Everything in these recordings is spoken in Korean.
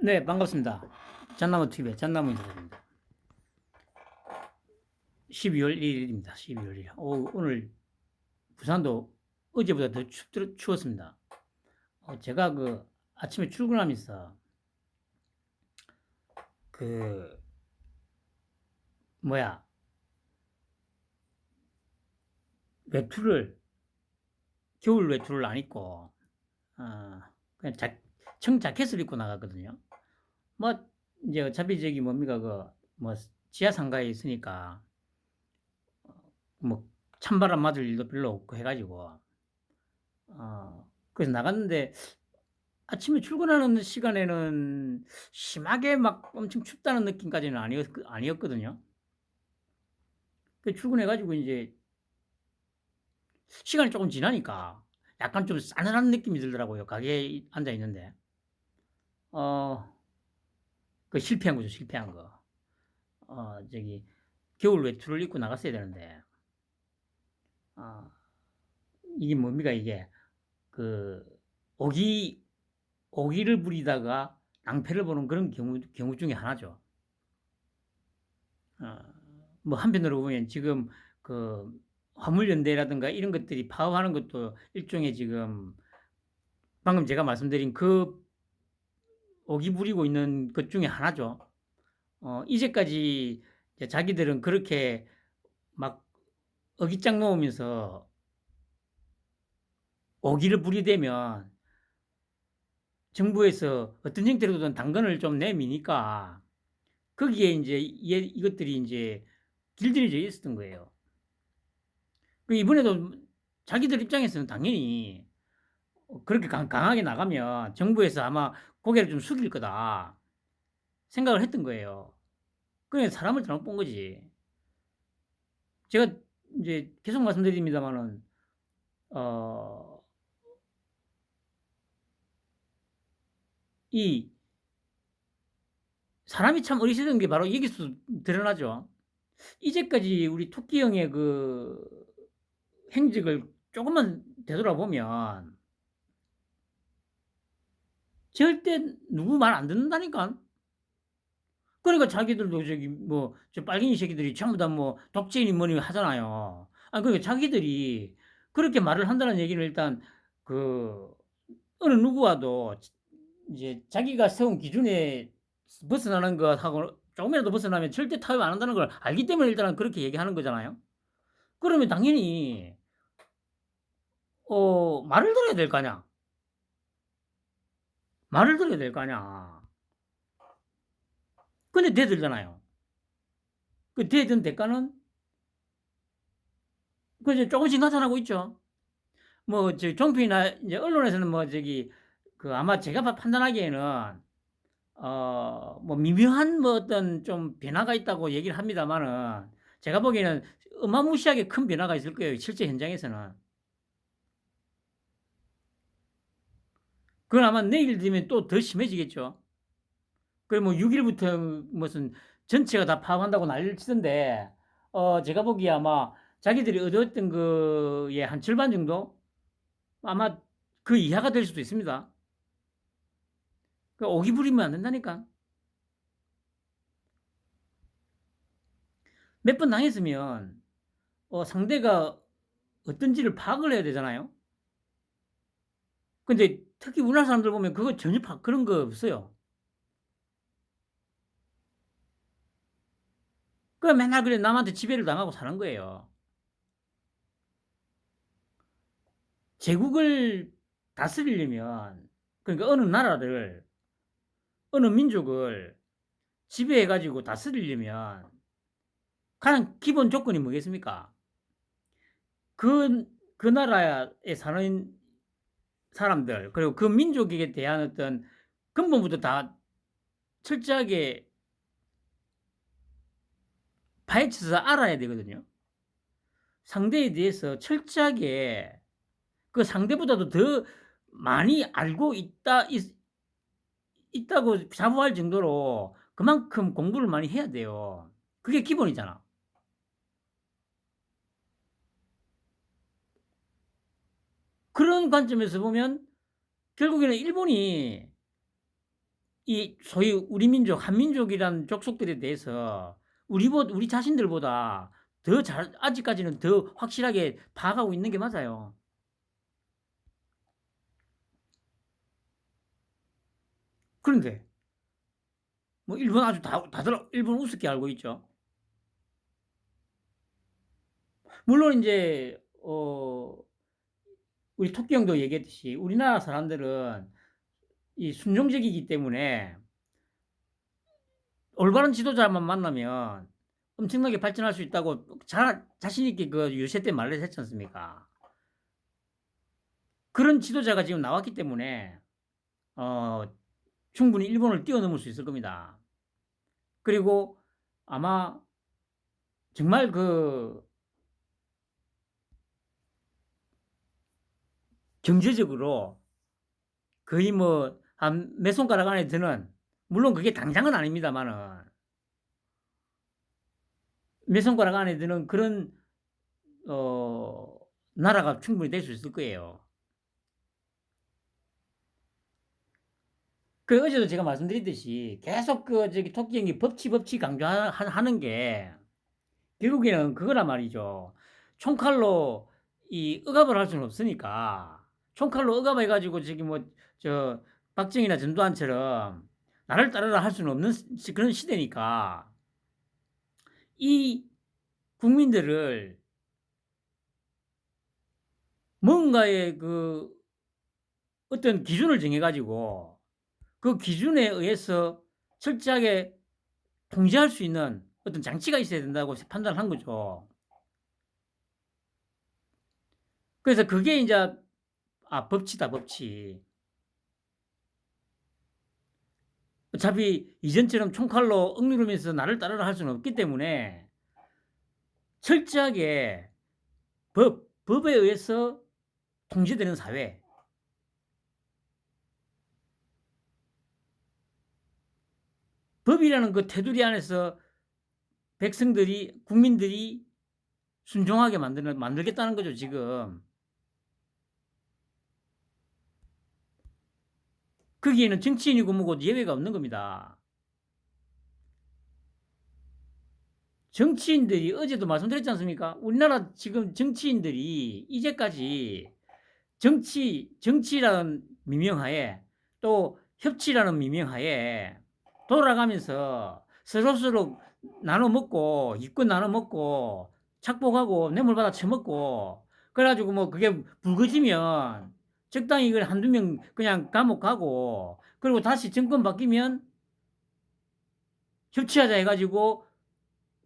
네, 반갑습니다. 잣나무 TV의 잣나무 인사드립니다. 12월 1일입니다. 12월 1일. 오늘 부산도 어제보다 더 추웠습니다. 제가 아침에 출근하면서 그 뭐야 외투를 겨울 외투를 안 입고 그냥 청자켓을 입고 나갔거든요. 뭐 이제 어차피 저기 뭡니까 뭐 지하 상가에 있으니까 뭐 찬바람 맞을 일도 별로 없고 해가지고 그래서 나갔는데 아침에 출근하는 시간에는 심하게 막 엄청 춥다는 느낌까지는 아니었거든요. 그 출근해가지고 이제 시간이 조금 지나니까 약간 좀 싸늘한 느낌이 들더라고요. 가게에 앉아 있는데. 어, 그 실패한 거죠, 실패한 거. 저기, 겨울 외투를 입고 나갔어야 되는데, 어, 이게 뭡니까, 이게. 그, 오기, 오기를 부리다가 낭패를 보는 그런 경우 중에 하나죠. 어, 뭐 한편으로 보면 지금 그 화물연대라든가 이런 것들이 파업하는 것도 일종의 지금 방금 제가 말씀드린 그 오기 부리고 있는 것 중에 하나죠. 이제까지 자기들은 그렇게 막 어깃장 놓으면서 오기를 부리되면 정부에서 어떤 형태로든 당근을 좀 내미니까 거기에 이제 이것들이 이제 길들여져 있었던 거예요. 이번에도 자기들 입장에서는 당연히 그렇게 강하게 나가면 정부에서 아마 고개를 좀 숙일 거다 생각을 했던 거예요. 그냥 사람을 잘못 본 거지. 제가 이제 계속 말씀드립니다만은 어, 이 사람이 참 어리석은 게 바로 여기서 드러나죠. 이제까지 우리 토끼 형의 그 행적을 조금만 되돌아보면 절대 누구 말 안 듣는다니까. 그러니까 자기들도 저기 뭐 저 빨갱이 새끼들이 전부 다 뭐 독재인이 뭐니 하잖아요. 그러니까 자기들이 그렇게 말을 한다는 얘기는 일단 그 어느 누구와도 이제 자기가 세운 기준에 벗어나는 것하고 조금이라도 벗어나면 절대 타협 안 한다는 걸 알기 때문에 일단은 그렇게 얘기하는 거잖아요. 그러면 당연히 말을 들어야 될 거 아니야. 말을 들어야 될 거 아니야. 근데 대들잖아요. 그 대든 대가는 그 이제 조금씩 나타나고 있죠. 뭐 저 종편이나 이제 언론에서는 뭐 저기 그 아마 제가 판단하기에는 뭐 미묘한 뭐 어떤 좀 변화가 있다고 얘기를 합니다만은 제가 보기에는 어마무시하게 큰 변화가 있을 거예요. 실제 현장에서는. 그건 아마 내일 되면 또 더 심해지겠죠. 그리고 뭐 6일부터 무슨 전체가 다 파업한다고 난리를 치던데 제가 보기에 아마 자기들이 얻었던 거의 한 절반 정도 아마 그 이하가 될 수도 있습니다. 오기 부리면 안 된다니까. 몇 번 당했으면 상대가 어떤지를 파악을 해야 되잖아요. 근데 특히 우리나라 사람들 보면 그거 전혀 그런 거 없어요. 그냥 맨날 그래 남한테 지배를 당하고 사는 거예요. 제국을 다스리려면 그러니까 어느 나라를 어느 민족을 지배해가지고 다스리려면 가장 기본 조건이 뭐겠습니까? 그 나라에 사는 사람들 그리고 그 민족에 대한 어떤 근본부터 다 철저하게 파헤쳐서 알아야 되거든요. 상대에 대해서 철저하게 그 상대보다도 더 많이 알고 있다고 자부할 정도로 그만큼 공부를 많이 해야 돼요. 그게 기본이잖아. 그런 관점에서 보면 결국에는 일본이 이 소위 우리 민족, 한민족이란 족속들에 대해서 우리 자신들보다 더 잘 아직까지는 더 확실하게 파악하고 있는 게 맞아요. 그런데 뭐 일본 아주 다들 일본 우습게 알고 있죠. 물론 인제 우리 토끼 형도 얘기했듯이 우리나라 사람들은 이 순종적이기 때문에 올바른 지도자만 만나면 엄청나게 발전할 수 있다고 자신 있게 그 유세 때 말을 했지 않습니까? 그런 지도자가 지금 나왔기 때문에 어 충분히 일본을 뛰어넘을 수 있을 겁니다. 그리고 아마 정말 그 경제적으로 거의 뭐 한 몇 손가락 안에 드는, 물론 그게 당장은 아닙니다마는 몇 손가락 안에 드는 그런 어 나라가 충분히 될 수 있을 거예요. 그 어제도 제가 말씀드렸듯이 계속 그 저기 토끼 형이 법치 강조하는 게 결국에는 그거란 말이죠. 총칼로 이 억압을 할 수는 없으니까 총칼로 억압해 가지고 저기 뭐 저 박정희나 전두환처럼 나를 따르라 할 수는 없는 그런 시대니까 이 국민들을 뭔가의 그 어떤 기준을 정해 가지고 그 기준에 의해서 철저하게 통제할 수 있는 어떤 장치가 있어야 된다고 판단한 거죠. 그래서 그게 인제 법치다, 법치. 어차피 이전처럼 총칼로 억누르면서 나를 따르라 할 수는 없기 때문에 철저하게 법에 의해서 통제되는 사회. 법이라는 그 테두리 안에서 국민들이 순종하게 만들겠다는 거죠, 지금. 거기에는 정치인이고 뭐고 예외가 없는 겁니다. 정치인들이 어제도 말씀드렸지 않습니까? 우리나라 지금 정치인들이 이제까지 정치라는 미명하에 또 협치라는 미명하에 돌아가면서 서로서로 나눠 먹고 이권 나눠 먹고 착복하고 뇌물받아 처먹고 그래 가지고 뭐 그게 불거지면 적당히 그 한두 명 그냥 감옥 가고 그리고 다시 정권 바뀌면 협치하자 해 가지고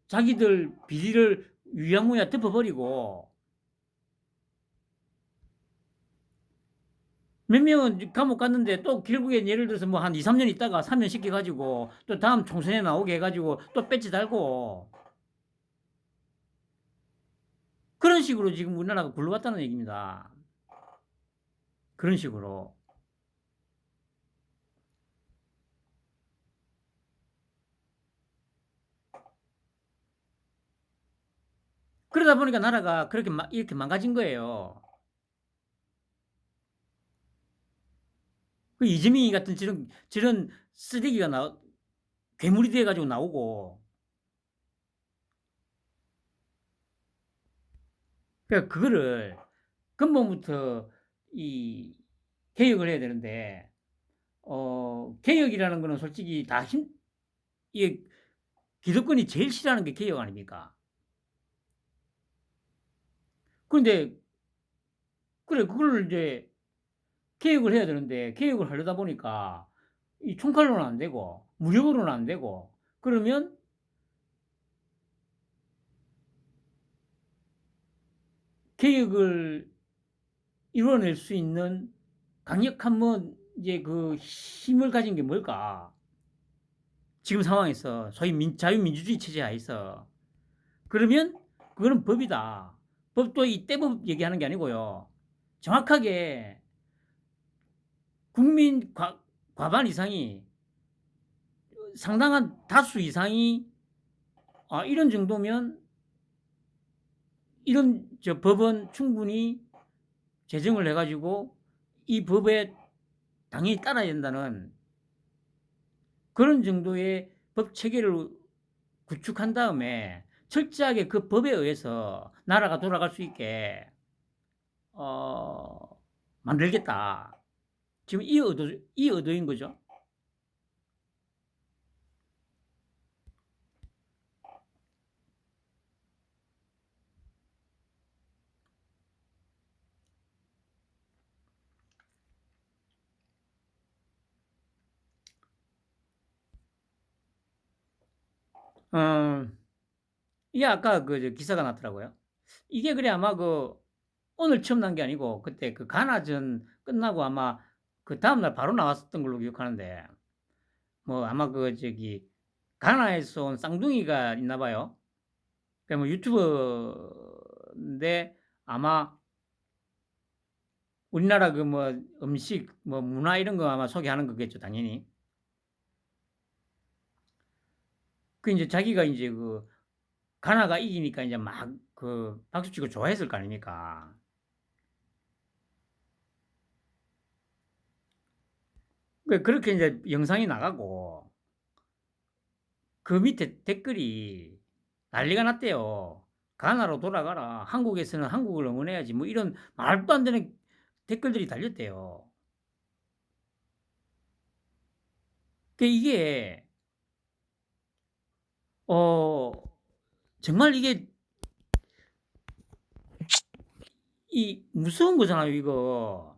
자기들 비리를 유야무야 덮어 버리고 몇 명은 감옥 갔는데 또 결국엔 예를 들어서 뭐 한 2-3년 있다가 사면시켜 가지고 또 다음 총선에 나오게 해 가지고 또 배지 달고 그런 식으로 지금 우리나라가 굴러갔다는 얘기입니다. 그런 식으로. 그러다 보니까 나라가 그렇게 이렇게 망가진 거예요. 그 이재명이 같은 저런 쓰레기가 괴물이 돼 가지고 나오고 그러니까 그거를 근본부터 이 개혁을 해야 되는데 개혁이라는 거는 솔직히 이게 기득권이 제일 싫어하는 게 개혁 아닙니까? 그런데 그래 그걸 이제 개혁을 해야 되는데 개혁을 하려다 보니까 이 총칼로는 안 되고 무력으로는 안 되고 그러면 개혁을 이뤄낼 수 있는 강력한 뭐 이제 그 힘을 가진 게 뭘까? 지금 상황에서 소위 자유민주주의 체제 하에서 그러면 그거는 법이다. 법도 이 떼법 얘기하는 게 아니고요. 정확하게 국민 과반 이상이 상당한 다수 이상이 이런 정도면 이런 법은 충분히 제정을 해 가지고 이 법에 당연히 따라야 된다는 그런 정도의 법 체계를 구축한 다음에 철저하게 그 법에 의해서 나라가 돌아갈 수 있게 어 만들겠다. 지금 이 의도인 거죠. 어 이게 아까 그 기사가 났더라고요. 이게 그래 아마 오늘 처음 난 게 아니고 그때 그 가나전 끝나고 아마 그다음 날 바로 나왔었던 걸로 기억하는데 뭐 아마 가나에서 온 쌍둥이가 있나 봐요. 그 뭐 유튜버인데 아마 우리나라 뭐 음식 뭐 문화 이런 거 아마 소개하는 거겠죠, 당연히. 그 인제 자기가 인제 가나가 이기니까 인제 막 박수 치고 좋아했을 거 아닙니까. 그렇게 인제 영상이 나가고 그 밑에 댓글이 난리가 났대요. "가나로 돌아가라. 한국에서는 한국을 응원해야지." 뭐 이런 말도 안 되는 댓글들이 달렸대요. 이게 어 정말 이게 무서운 거잖아요, 이거.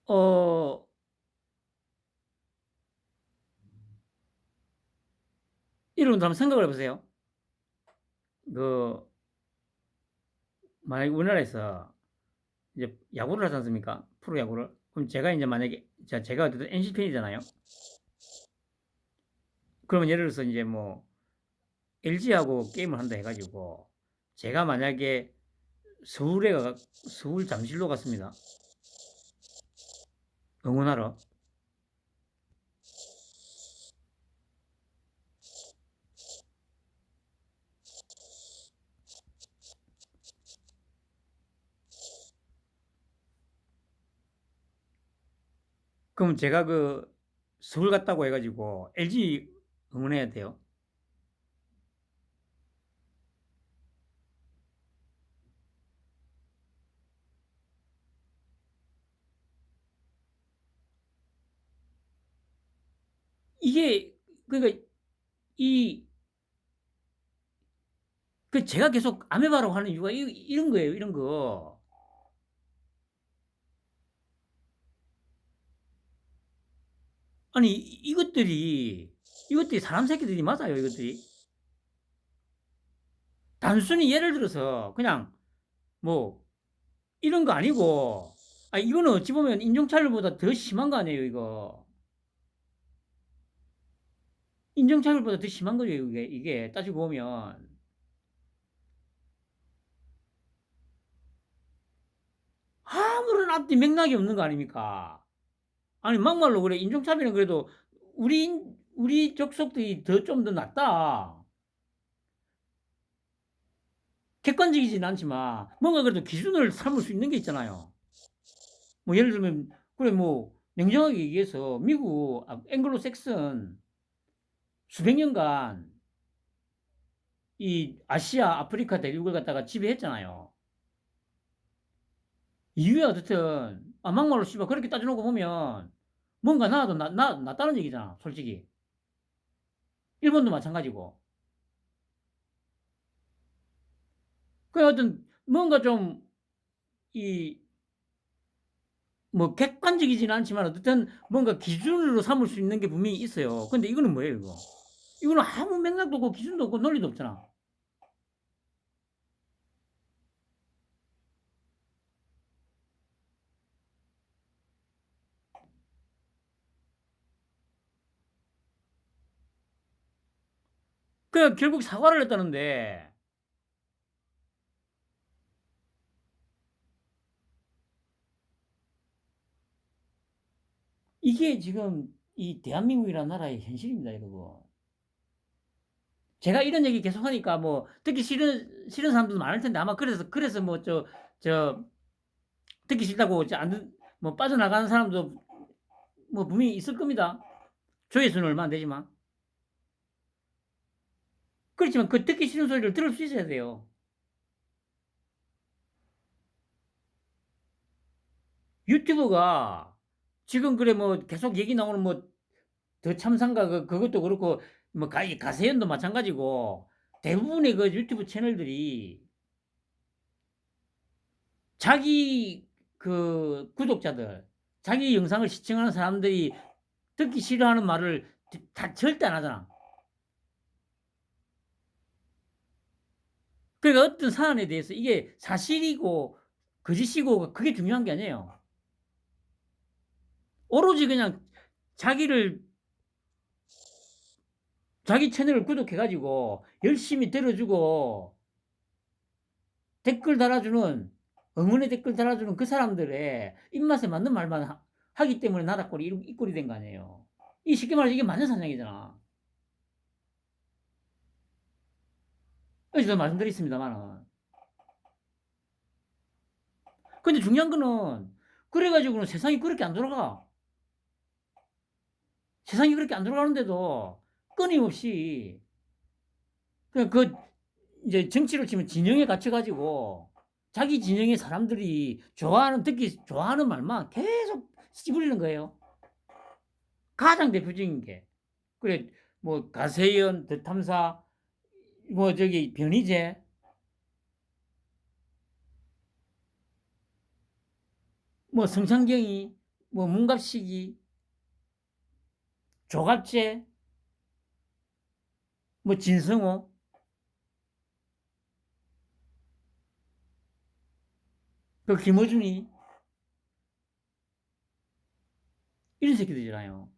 어 여러분도 한번 생각을 해 보세요. 그 만약에 우리나라에서 이제 야구를 하지 않습니까? 프로야구를. 그럼 제가 인제 만약에 제가 어쨌든 NC 팬이잖아요. 그러면 예를 들어서 인제 뭐 LG하고 게임을 한다 해 가지고 제가 만약에 서울 잠실로 갔습니다, 응원하러. 그럼 제가 서울 갔다고 해 가지고 LG 응원해야 돼요? 이게 그러니까 이 제가 계속 아메바라고 하는 이유가 이런 거예요, 이런 거. 아니 이것들이 사람 새끼들이 맞아요, 이것들이. 단순히 예를 들어서 그냥 뭐 이런 거 아니고 이거는 어찌 보면 인종차별보다 더 심한 거 아니에요, 이거. 인종차별보다 더 심한 거죠, 이게 따지고 보면. 아무런 앞뒤 맥락이 없는 거 아닙니까? 아니 막말로 그래 인종차별은 그래도 우리 족속들이 좀 더 낫다. 객관적이진 않지만 뭔가 그래도 기준을 삼을 수 있는 게 있잖아요. 뭐 예를 들면 그래 뭐 냉정하게 얘기해서 미국 앵글로 색슨 수백 년간 이 아시아, 아프리카 대륙을 갖다가 지배했잖아요. 이유야 어쨌든 막말로 씨발 그렇게 따져놓고 보면 뭔가 나도 낫다는 얘기잖아, 솔직히. 일본도 마찬가지고. 그 어떤 뭔가 좀 이 뭐 객관적이지는 않지만 어쨌든 뭔가 기준으로 삼을 수 있는 게 분명히 있어요. 근데 이거는 뭐예요, 이거? 이거는 아무 맥락도 없고 기준도 없고 논리도 없잖아. 결국 사과를 했다는데 이게 지금 이 대한민국이라는 나라의 현실입니다, 여러분. 제가 이런 얘기 계속 하니까 뭐 듣기 싫은 사람들도 많을 텐데 아마 그래서 뭐 저 듣기 싫다고 이제 안 뭐 빠져나가는 사람도 뭐 분명히 있을 겁니다. 조회수는 얼마 안 되지만. 그렇지만 그 듣기 싫은 소리를 들을 수 있어야 돼요. 유튜브가 지금 그래 뭐 계속 얘기 나오는 뭐 더 참상가 그것도 그렇고 뭐 가세연도 마찬가지고 대부분의 그 유튜브 채널들이 자기 그 구독자들, 자기 영상을 시청하는 사람들이 듣기 싫어하는 말을 다 절대 안 하잖아. 그러니까 어떤 사안에 대해서 이게 사실이고 거짓이고 그게 중요한 게 아니에요. 오로지 그냥 자기를 자기 채널을 구독해 가지고 열심히 들어주고 댓글 달아주는 응원의 댓글 달아주는 그 사람들의 입맛에 맞는 말만 하기 때문에 나다꼴이 이 꼴이 된 거 아니에요. 이 쉽게 말해서 이게 맞는 사냥이잖아. 어제도 말씀드렸습니다만은. 근데 중요한 거는 그래가지고는 세상이 그렇게 안 돌아가. 세상이 그렇게 안 돌아가는데도 끊임없이 그 이제 정치로 치면 진영에 갇혀가지고 자기 진영의 사람들이 듣기 좋아하는 말만 계속 씹으리는 거예요. 가장 대표적인 게 그래 뭐 가세연, 더탐사, 뭐 저기 변희재, 뭐 성창경이, 뭐 문갑식이, 조갑재, 뭐 진성호, 그 김어준이 이런 새끼들이잖아요.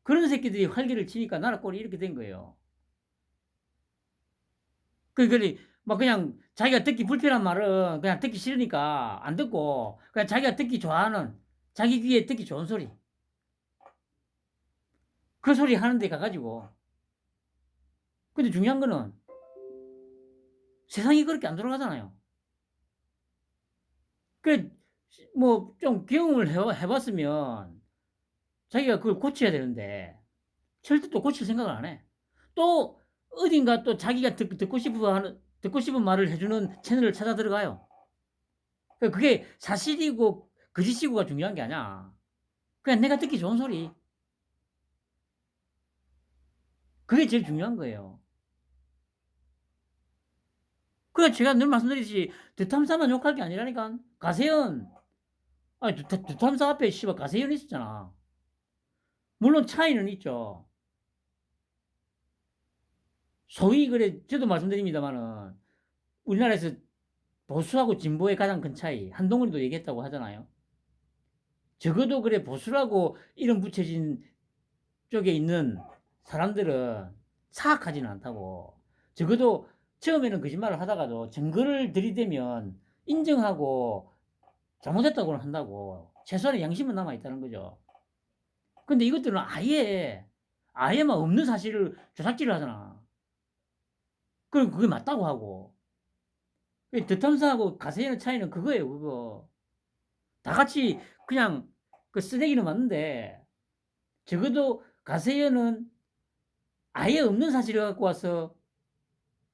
그런 새끼들이 활기를 치니까 나라 꼴이 이렇게 된 거예요. 막 그냥 자기가 듣기 불편한 말은 그냥 듣기 싫으니까 안 듣고 그냥 자기가 듣기 좋아하는 자기 귀에 듣기 좋은 소리 그 소리 하는 데 가가지고 근데 중요한 거는 세상이 그렇게 안 돌아가잖아요. 그래 뭐 좀 경험을 해봤으면 자기가 그걸 고쳐야 되는데 절대 또 고칠 생각을 안 해. 또 어딘가 또 자기가 듣고 싶은 말을 해주는 채널을 찾아 들어가요. 그게 사실이고 거짓이고가 중요한 게 아니야. 그냥 내가 듣기 좋은 소리. 그게 제일 중요한 거예요. 그래 제가 늘 말씀드리듯이 드탐사만 욕할 게 아니라니까. 가세연. 아니 드탐사 앞에 씨발 가세연 있었잖아. 물론 차이는 있죠. 소위 그래 저도 말씀드립니다만은 우리나라에서 보수하고 진보의 가장 큰 차이 한동훈도 얘기했다고 하잖아요. 적어도 그래 보수라고 이름 붙여진 쪽에 있는 사람들은 사악하지는 않다고. 적어도 처음에는 거짓말을 하다가도 증거를 들이대면 인정하고 잘못했다고는 한다고. 최소한의 양심은 남아있다는 거죠. 근데 이것들은 아예 막 없는 사실을 조작질을 하잖아. 그리고 그게 맞다고 하고. 드탐사하고 가세현의 차이는 그거예요, 그거. 다 같이 그냥 그 쓰레기는 맞는데 적어도 가세현은 아예 없는 사실을 갖고 와서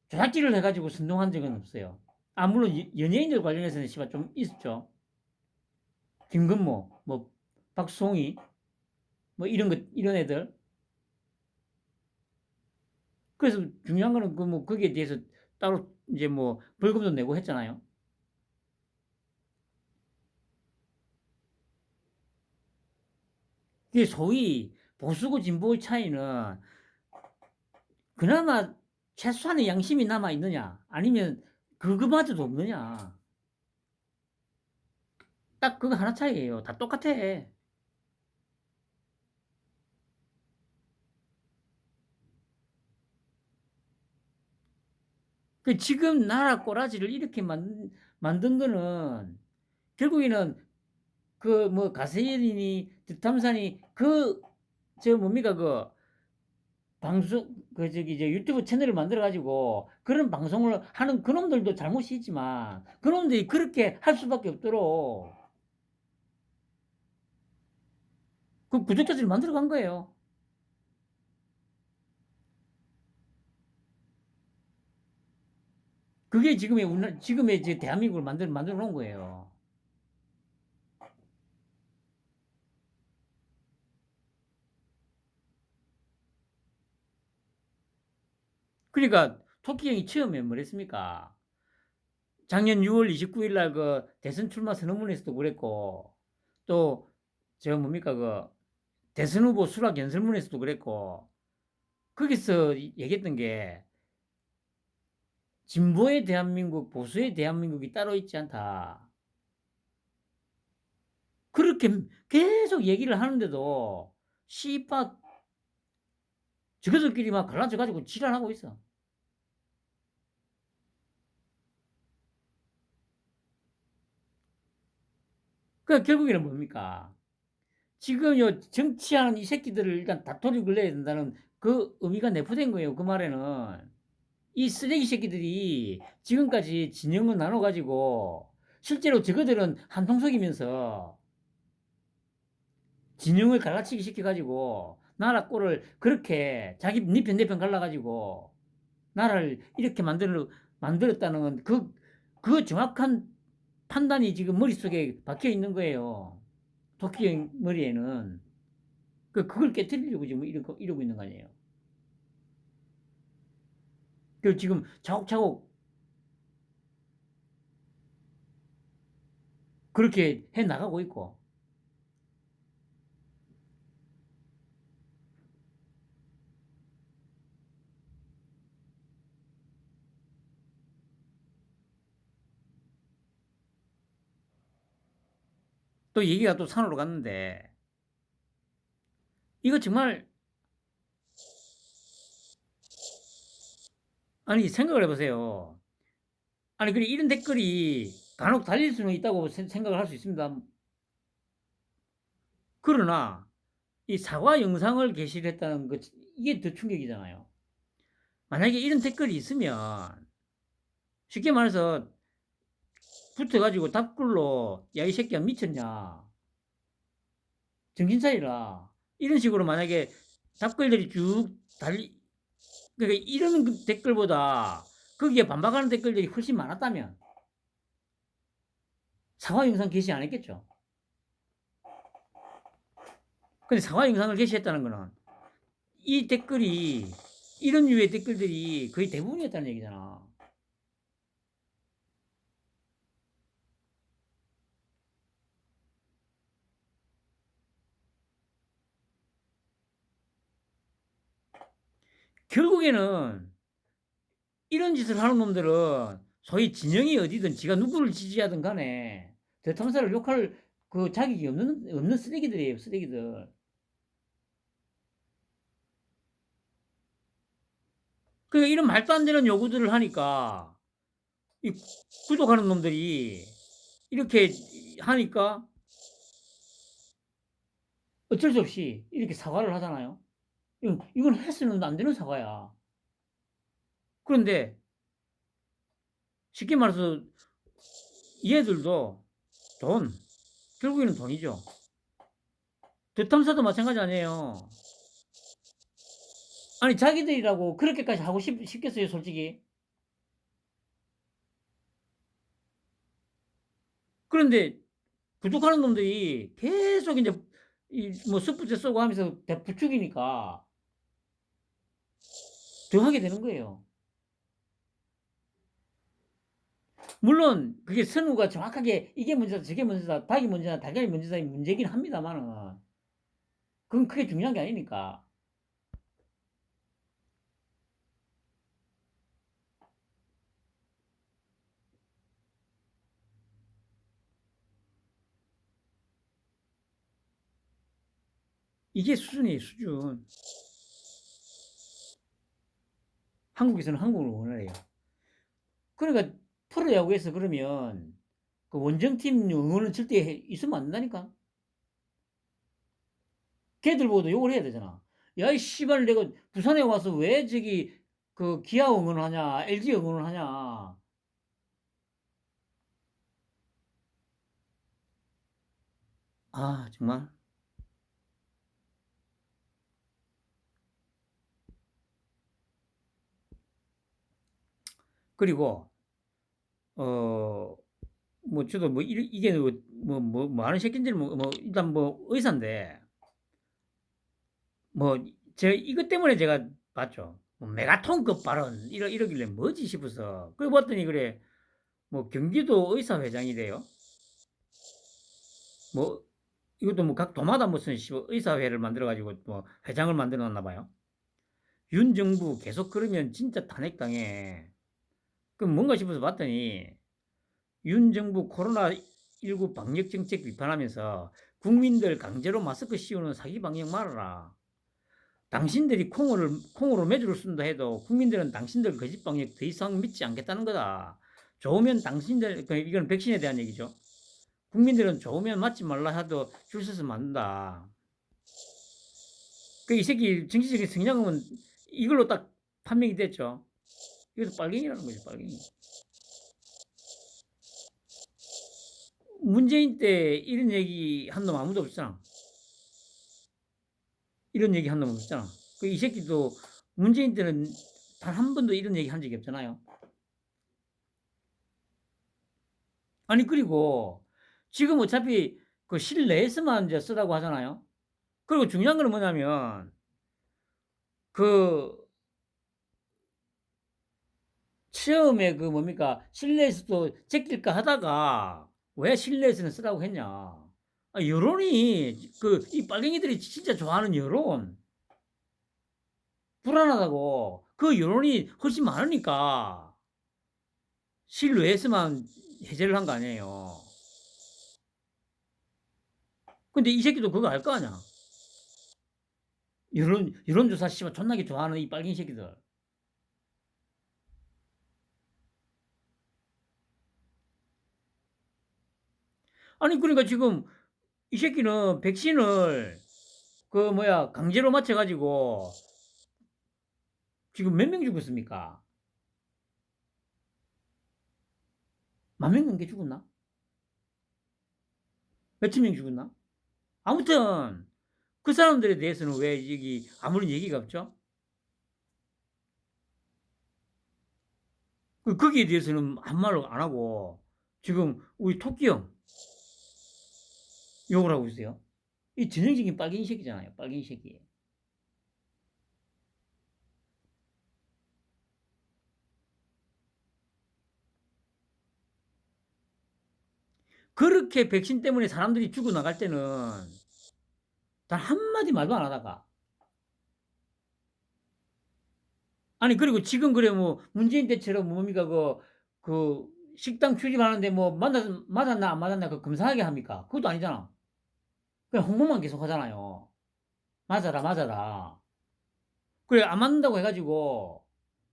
조작질을 해가지고 선동한 적은 없어요. 아, 물론 연예인들 관련해서는 씨발 좀 있었죠. 김건모, 뭐, 박수홍이, 뭐 이런 애들. 그래서 중요한 거는 거기에 대해서 따로 이제 뭐 벌금도 내고 했잖아요. 그게 소위 보수고 진보의 차이는 그나마 최소한의 양심이 남아 있느냐, 아니면 그거마저도 없느냐. 딱 그거 하나 차이예요. 다 똑같아. 그 지금 나라 꼬라지를 이렇게 만든 거는 결국에는 그 뭐 가세연이니 득탐사니 그 저 뭡니까 그 방송 이제 유튜브 채널을 만들어가지고 그런 방송을 하는 그놈들도 잘못이 있지만 그놈들이 그렇게 할 수밖에 없도록 그 구독자들이 만들어간 거예요. 그게 지금의 이제 대한민국을 만들어 놓은 거예요. 그러니까 토끼 형이 처음에 뭐랬습니까? 작년 6월 29일 날 그 대선 출마 선언문에서도 그랬고 또 저 뭡니까 그 대선 후보 수락 연설문에서도 그랬고 거기서 얘기했던 게 진보의 대한민국, 보수의 대한민국이 따로 있지 않다. 그렇게 계속 얘기를 하는데도 씨바 저거들끼리 막 갈라져 가지고 지랄하고 있어. 그 결국에는 뭡니까? 지금 요 정치하는 이 새끼들을 일단 다토리를 내야 된다는 그 의미가 내포된 거예요. 그 말에는. 이 쓰레기 새끼들이 지금까지 진영을 나눠가지고 실제로 저거들은 한통속이면서 진영을 갈라치기 시켜가지고 나라 꼴을 그렇게 자기 네 편 갈라가지고 나라를 이렇게 만들었다는 그 정확한 판단이 지금 머릿속에 박혀 있는 거예요. 토끼 머리에는. 그걸 깨뜨리려고 지금 이러고 있는 거 아니에요. 그 지금 차곡차곡 그렇게 해 나가고 있고. 또 얘기가 또 산으로 갔는데 이거 정말 아니 생각을 해보세요. 아니 그래 이런 댓글이 간혹 달릴 수는 있다고 생각을 할 수 있습니다. 그러나 이 사과 영상을 게시를 했다는 것 이게 더 충격이잖아요. 만약에 이런 댓글이 있으면 쉽게 말해서 붙어가지고 답글로 야 이 새끼야 미쳤냐 정신 차리라 이런 식으로 만약에 답글들이 쭉 달리 그러니까 이런 댓글보다 거기에 반박하는 댓글들이 훨씬 많았다면 사과 영상 게시 안 했겠죠. 근데 사과 영상을 게시했다는 거는 이 댓글이 이런 류의 댓글들이 거의 대부분이었다는 얘기잖아. 결국에는 이런 짓을 하는 놈들은 소위 진영이 어디든 지가 누구를 지지하든 간에 대탐사를 욕할 그 자격이 없는 쓰레기들이에요, 쓰레기들. 그러니까 이런 말도 안 되는 요구들을 하니까 이 구독하는 놈들이 이렇게 하니까 어쩔 수 없이 이렇게 사과를 하잖아요. 이건 해서는 안 되는 사과야. 그런데 쉽게 말해서 얘들도 돈, 결국에는 돈이죠. 대탐사도 마찬가지 아니에요. 아니 자기들이라고 그렇게까지 하고 싶겠어요, 솔직히. 그런데 부족하는 놈들이 계속 이제 뭐 스프트 쏘고 하면서 부추기니까 더 하게 되는 거예요. 물론 그게 선우가 정확하게 이게 문제다 저게 문제다 닭이 문제다 달걀이 문제다 문제긴 합니다만은 그건 크게 중요한 게 아니니까. 이게 수준이에요, 수준. 한국에서는 한국을 원해요. 그러니까 프로야구에서 그러면 그 원정팀 응원은 절대 있으면 안 된다니까. 걔들 보고도 욕을 해야 되잖아. 야, 이 씨발, 내가 부산에 와서 왜 저기 그 기아 응원을 하냐, LG 응원을 하냐. 아, 정말. 그리고, 어, 뭐, 저도 뭐, 이게 뭐 하는 새끼인지 일단 뭐, 의사인데, 뭐, 이것 때문에 제가 봤죠. 뭐 메가톤급 발언, 이러길래 뭐지 싶어서. 그래 봤더니 그래, 뭐, 경기도 의사회장이래요. 뭐, 이것도 뭐 각 도마다 무슨 의사회를 만들어가지고 뭐, 회장을 만들어 놨나 봐요. 윤 정부 계속 그러면 진짜 탄핵당해. 그럼 뭔가 싶어서 봤더니, 윤 정부 코로나19 방역 정책 비판하면서 국민들 강제로 마스크 씌우는 사기 방역 말아라. 당신들이 콩으로 매주를 쓴다 해도 국민들은 당신들 거짓 방역 더 이상 믿지 않겠다는 거다. 좋으면 당신들, 이건 백신에 대한 얘기죠. 국민들은 좋으면 맞지 말라 해도 줄 서서 맞는다. 이 새끼 정치적인 성향은 이걸로 딱 판명이 됐죠. 이것도 빨갱이라는 거죠, 빨갱이. 문재인 때 이런 얘기 한 놈 아무도 없잖아. 이런 얘기 한 놈 없잖아. 이 새끼도 문재인 때는 단 한 번도 이런 얘기 한 적이 없잖아요. 아니, 그리고 지금 어차피 그 실내에서만 이제 쓰라고 하잖아요. 그리고 중요한 건 뭐냐면, 그, 처음에 그 뭡니까, 실내에서도 제낄까 하다가 왜 실내에서는 쓰라고 했냐. 여론이, 이 빨갱이들이 진짜 좋아하는 여론, 불안하다고. 그 여론이 훨씬 많으니까 실외에서만 해제를 한 거 아니에요. 근데 이 새끼도 그거 알 거 아니야. 여론조사 씨발 존나게 좋아하는 이 빨갱이 새끼들. 아니, 그러니까 지금 이 새끼는 백신을 그 뭐야 강제로 맞춰가지고 지금 몇 명 죽었습니까? 10,000명 넘게 죽었나? 몇천 명 죽었나? 아무튼 그 사람들에 대해서는 왜 여기 아무런 얘기가 없죠? 거기에 대해서는 아무 말을 안 하고 지금 우리 토끼 형 욕을 하고 있어요. 이 전형적인 빨갱이 새끼잖아요. 빨갱이 새끼. 그렇게 백신 때문에 사람들이 죽어나갈 때는 단 한마디 말도 안 하다가 아니 그리고 지금 그래 뭐 문재인 때처럼 뭡니까 그 식당 출입하는데 뭐 맞았나 안 맞았나 그 검사하게 합니까? 그것도 아니잖아. 그냥 홍보만 계속 하잖아요. 맞아라 맞아라. 그래 안 맞는다고 해가지고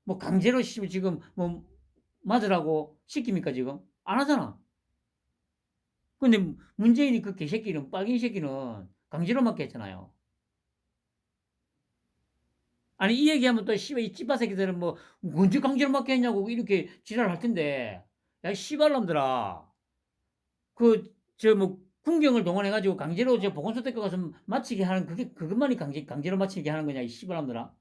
뭐 강제로 지금 뭐 맞으라고 시킵니까 지금? 안 하잖아. 근데 문재인이 그 개새끼는 빨갱이 새끼는 강제로 맞게 했잖아요. 아니 이 얘기하면 또 씨발 이 찌빠 새끼들은 뭐 언제 강제로 맞게 했냐고 이렇게 지랄할 텐데 야 씨발놈들아 그 저 뭐 군경을 동원해가지고 강제로 저 보건소 때 가서 마치게 하는 그게 그것만이 강제로 마치게 하는 거냐 이 씨발놈들아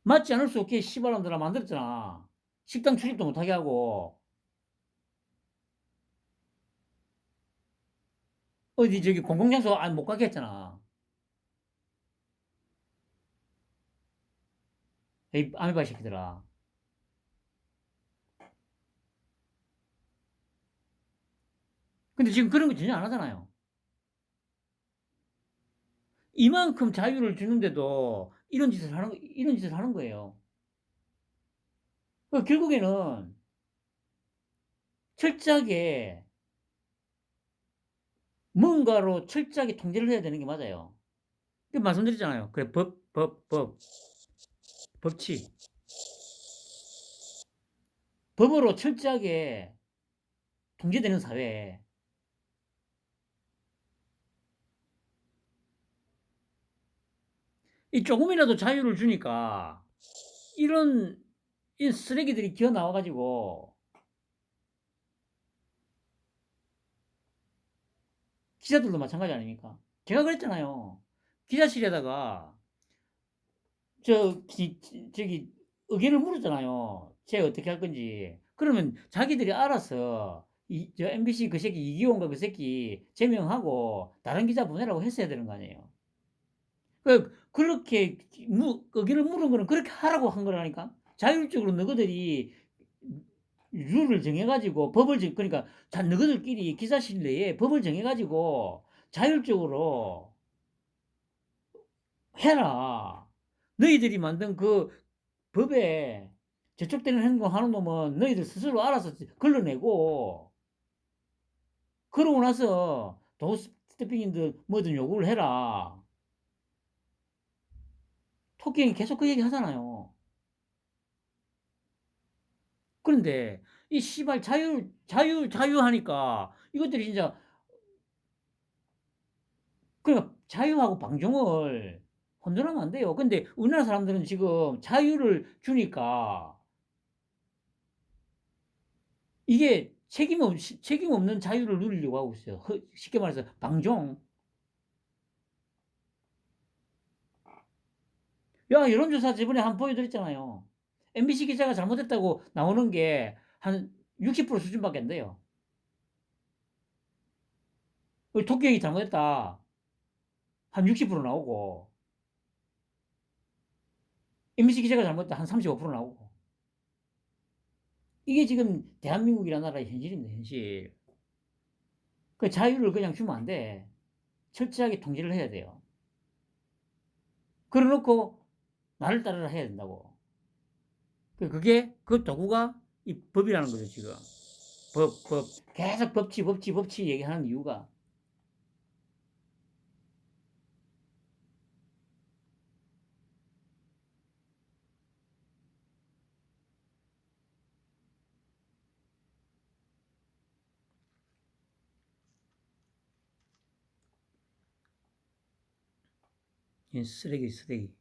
맞지 않을 수 없게 씨발놈들아 만들었잖아 식당 출입도 못하게 하고 어디 저기 공공장소 안 못 가게 했잖아 이 아메바 새끼들아 근데 지금 그런 거 전혀 안 하잖아요 이만큼 자유를 주는데도 이런 짓을 하는 거예요 결국에는 철저하게 뭔가로 철저하게 통제를 해야 되는 게 맞아요. 말씀드렸잖아요. 그래, 법치. 법으로 철저하게 통제되는 사회. 이 조금이라도 자유를 주니까 이런 이 쓰레기들이 기어 나와 가지고 기자들도 마찬가지 아닙니까? 제가 그랬잖아요. 기자실에다가 저기 의견을 물었잖아요. 제가 어떻게 할 건지. 그러면 자기들이 알아서 저 MBC 그 새끼 이기호인가 그 새끼 제명하고 다른 기자 보내라고 했어야 되는 거 아니에요. 그렇게 의견을 물은 거는 그렇게 하라고 한 거라니까. 자율적으로 너희들이 룰을 정해가지고 그러니까 너희들끼리 기자실 내에 법을 정해가지고 자율적으로 해라. 너희들이 만든 그 법에 저촉되는 행동하는 놈은 너희들 스스로 알아서 걸러내고, 그러고 나서 도스태핑인들 뭐든 요구를 해라. 토끼는 계속 그 얘기 하잖아요. 그런데 이 씨발 자유 하니까 이것들이 진짜, 그러니까 자유하고 방종을 혼돈하면 안 돼요. 근데 우리나라 사람들은 지금 자유를 주니까 이게 책임 없는 자유를 누리려고 하고 있어요. 쉽게 말해서 방종. 야, 여론조사 저번에 한 번 보여드렸잖아요. MBC 기자가 잘못했다고 나오는 게 한 60% 수준밖에 안 돼요. 토끼형이 잘못했다. 한 60% 나오고, MBC 기자가 잘못했다. 한 35% 나오고. 이게 지금 대한민국이라는 나라의 현실입니다, 현실. 그 자유를 그냥 주면 안 돼. 철저하게 통제를 해야 돼요. 그래 놓고 나를 따르라 해야 된다고. 그게 그 도구가 이 법이라는 거죠, 지금. 법. 계속 법치 얘기하는 이유가. 이 쓰레기.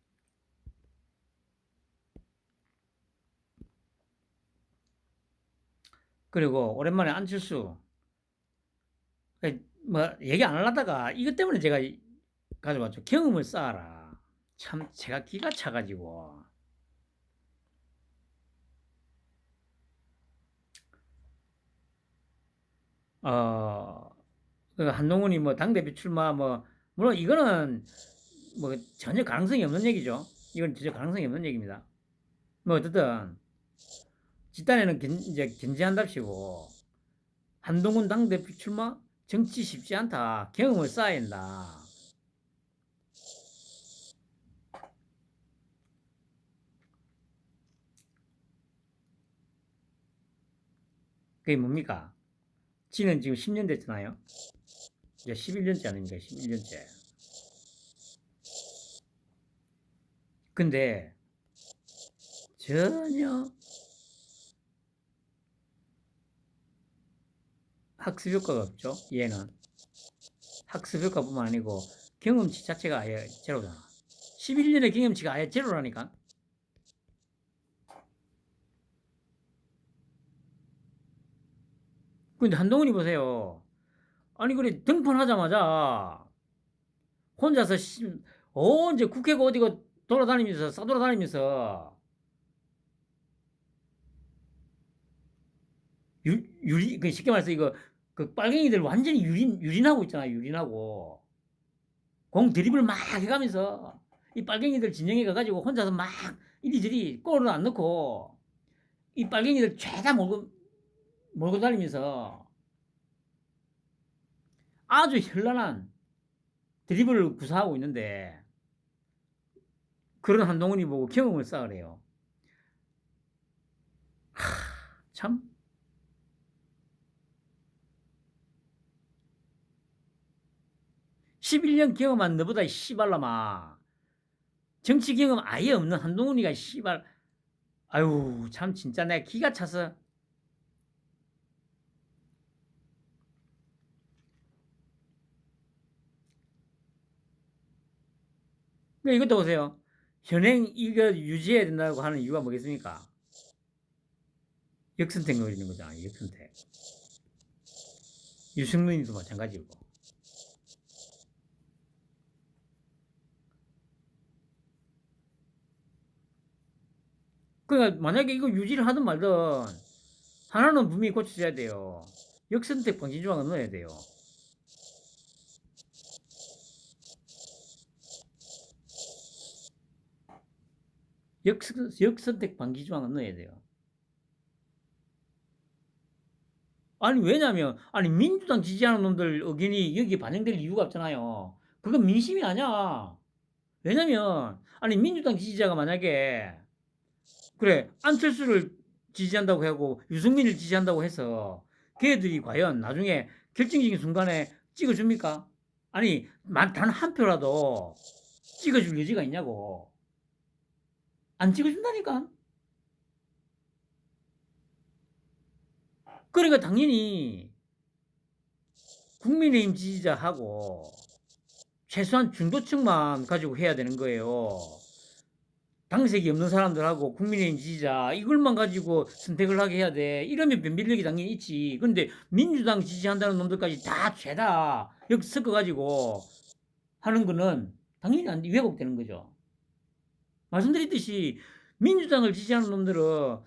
그리고 오랜만에 안철수. 뭐, 얘기 안 하려다가 이것 때문에 제가 가져왔죠. 경험을 쌓아라. 참, 제가 기가 차가지고. 어, 한동훈이 뭐 당대표 출마 뭐, 물론 이거는 뭐 전혀 가능성이 없는 얘기죠. 이건 진짜 가능성이 없는 얘기입니다. 뭐 어쨌든 집단에는 이제 견제한답시고, 한동훈 당대표 출마 정치 쉽지 않다. 경험을 쌓아야 한다. 그게 뭡니까? 지는 지금 10년 됐잖아요. 이제 11년째 아닙니까? 11년째. 근데 전혀 학습 효과가 없죠. 얘는 학습 효과뿐만 아니고 경험치 자체가 아예 제로잖아. 11년의 경험치가 아예 제로라니까. 근데 한동훈이 보세요. 아니 그래 등판하자마자 혼자서 언제 국회가 어디가 돌아다니면서 싸돌아다니면서 유리 그 쉽게 말해서 이거 그 빨갱이들 완전히 유린하고 있잖아. 유린하고 공 드리블 막 해가면서 이 빨갱이들 진영에 가가지고 혼자서 막 이리저리 골을 안 넣고 이 빨갱이들 죄다 몰고 다니면서 아주 현란한 드리블을 구사하고 있는데, 그런 한동훈이 보고 경험을 쌓으래요. 참. 11년 경험한 너보다 씨발라마 정치 경험 아예 없는 한동훈이가 씨발, 아유 참 진짜 내가 기가 차서. 이것도 보세요. 현행 이거 유지해야 된다고 하는 이유가 뭐겠습니까? 역선택 노리는 거잖아요. 역선택. 유승민도 마찬가지고. 그러니까 만약에 이거 유지를 하든 말든 하나는 분명히 고쳐져야 돼요. 역선택 방지 조항은 넣어야 돼요. 역선택 방지 조항은 넣어야 돼요. 아니 왜냐면 아니 민주당 지지하는 놈들 의견이 여기 반영될 이유가 없잖아요. 그건 민심이 아니야. 왜냐면 아니 민주당 지지자가 만약에 그래 안철수를 지지한다고 하고 유승민을 지지한다고 해서 걔들이 과연 나중에 결정적인 순간에 찍어줍니까? 아니 단 한 표라도 찍어줄 여지가 있냐고. 안 찍어준다니까. 그러니까 당연히 국민의힘 지지자하고 최소한 중도층만 가지고 해야 되는 거예요. 당색이 없는 사람들하고 국민의힘 지지자 이걸만 가지고 선택을 하게 해야 돼. 이러면 변별력이 당연히 있지. 근데 민주당 지지한다는 놈들까지 다 죄다 여기 섞어가지고 하는 거는 당연히 왜곡되는 거죠. 말씀드렸듯이 민주당을 지지하는 놈들은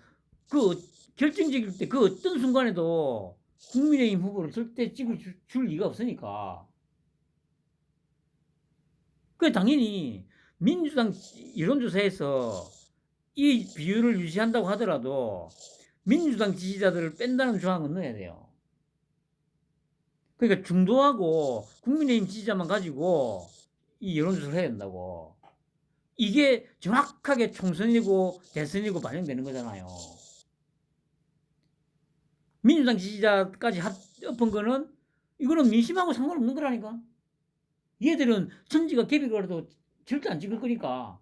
그 결정적일 때 그 어떤 순간에도 국민의힘 후보를 절대 줄 리가 없으니까. 그 당연히 민주당 여론조사에서 이 비율을 유지한다고 하더라도 민주당 지지자들을 뺀다는 조항은 넣어야 돼요. 그러니까 중도하고 국민의힘 지지자만 가지고 이 여론조사를 해야 된다고. 이게 정확하게 총선이고 대선이고 반영되는 거잖아요. 민주당 지지자까지 엎은 거는 이거는 민심하고 상관없는 거라니까. 얘들은 천지가 개비거라도 절대 안 찍을 거니까.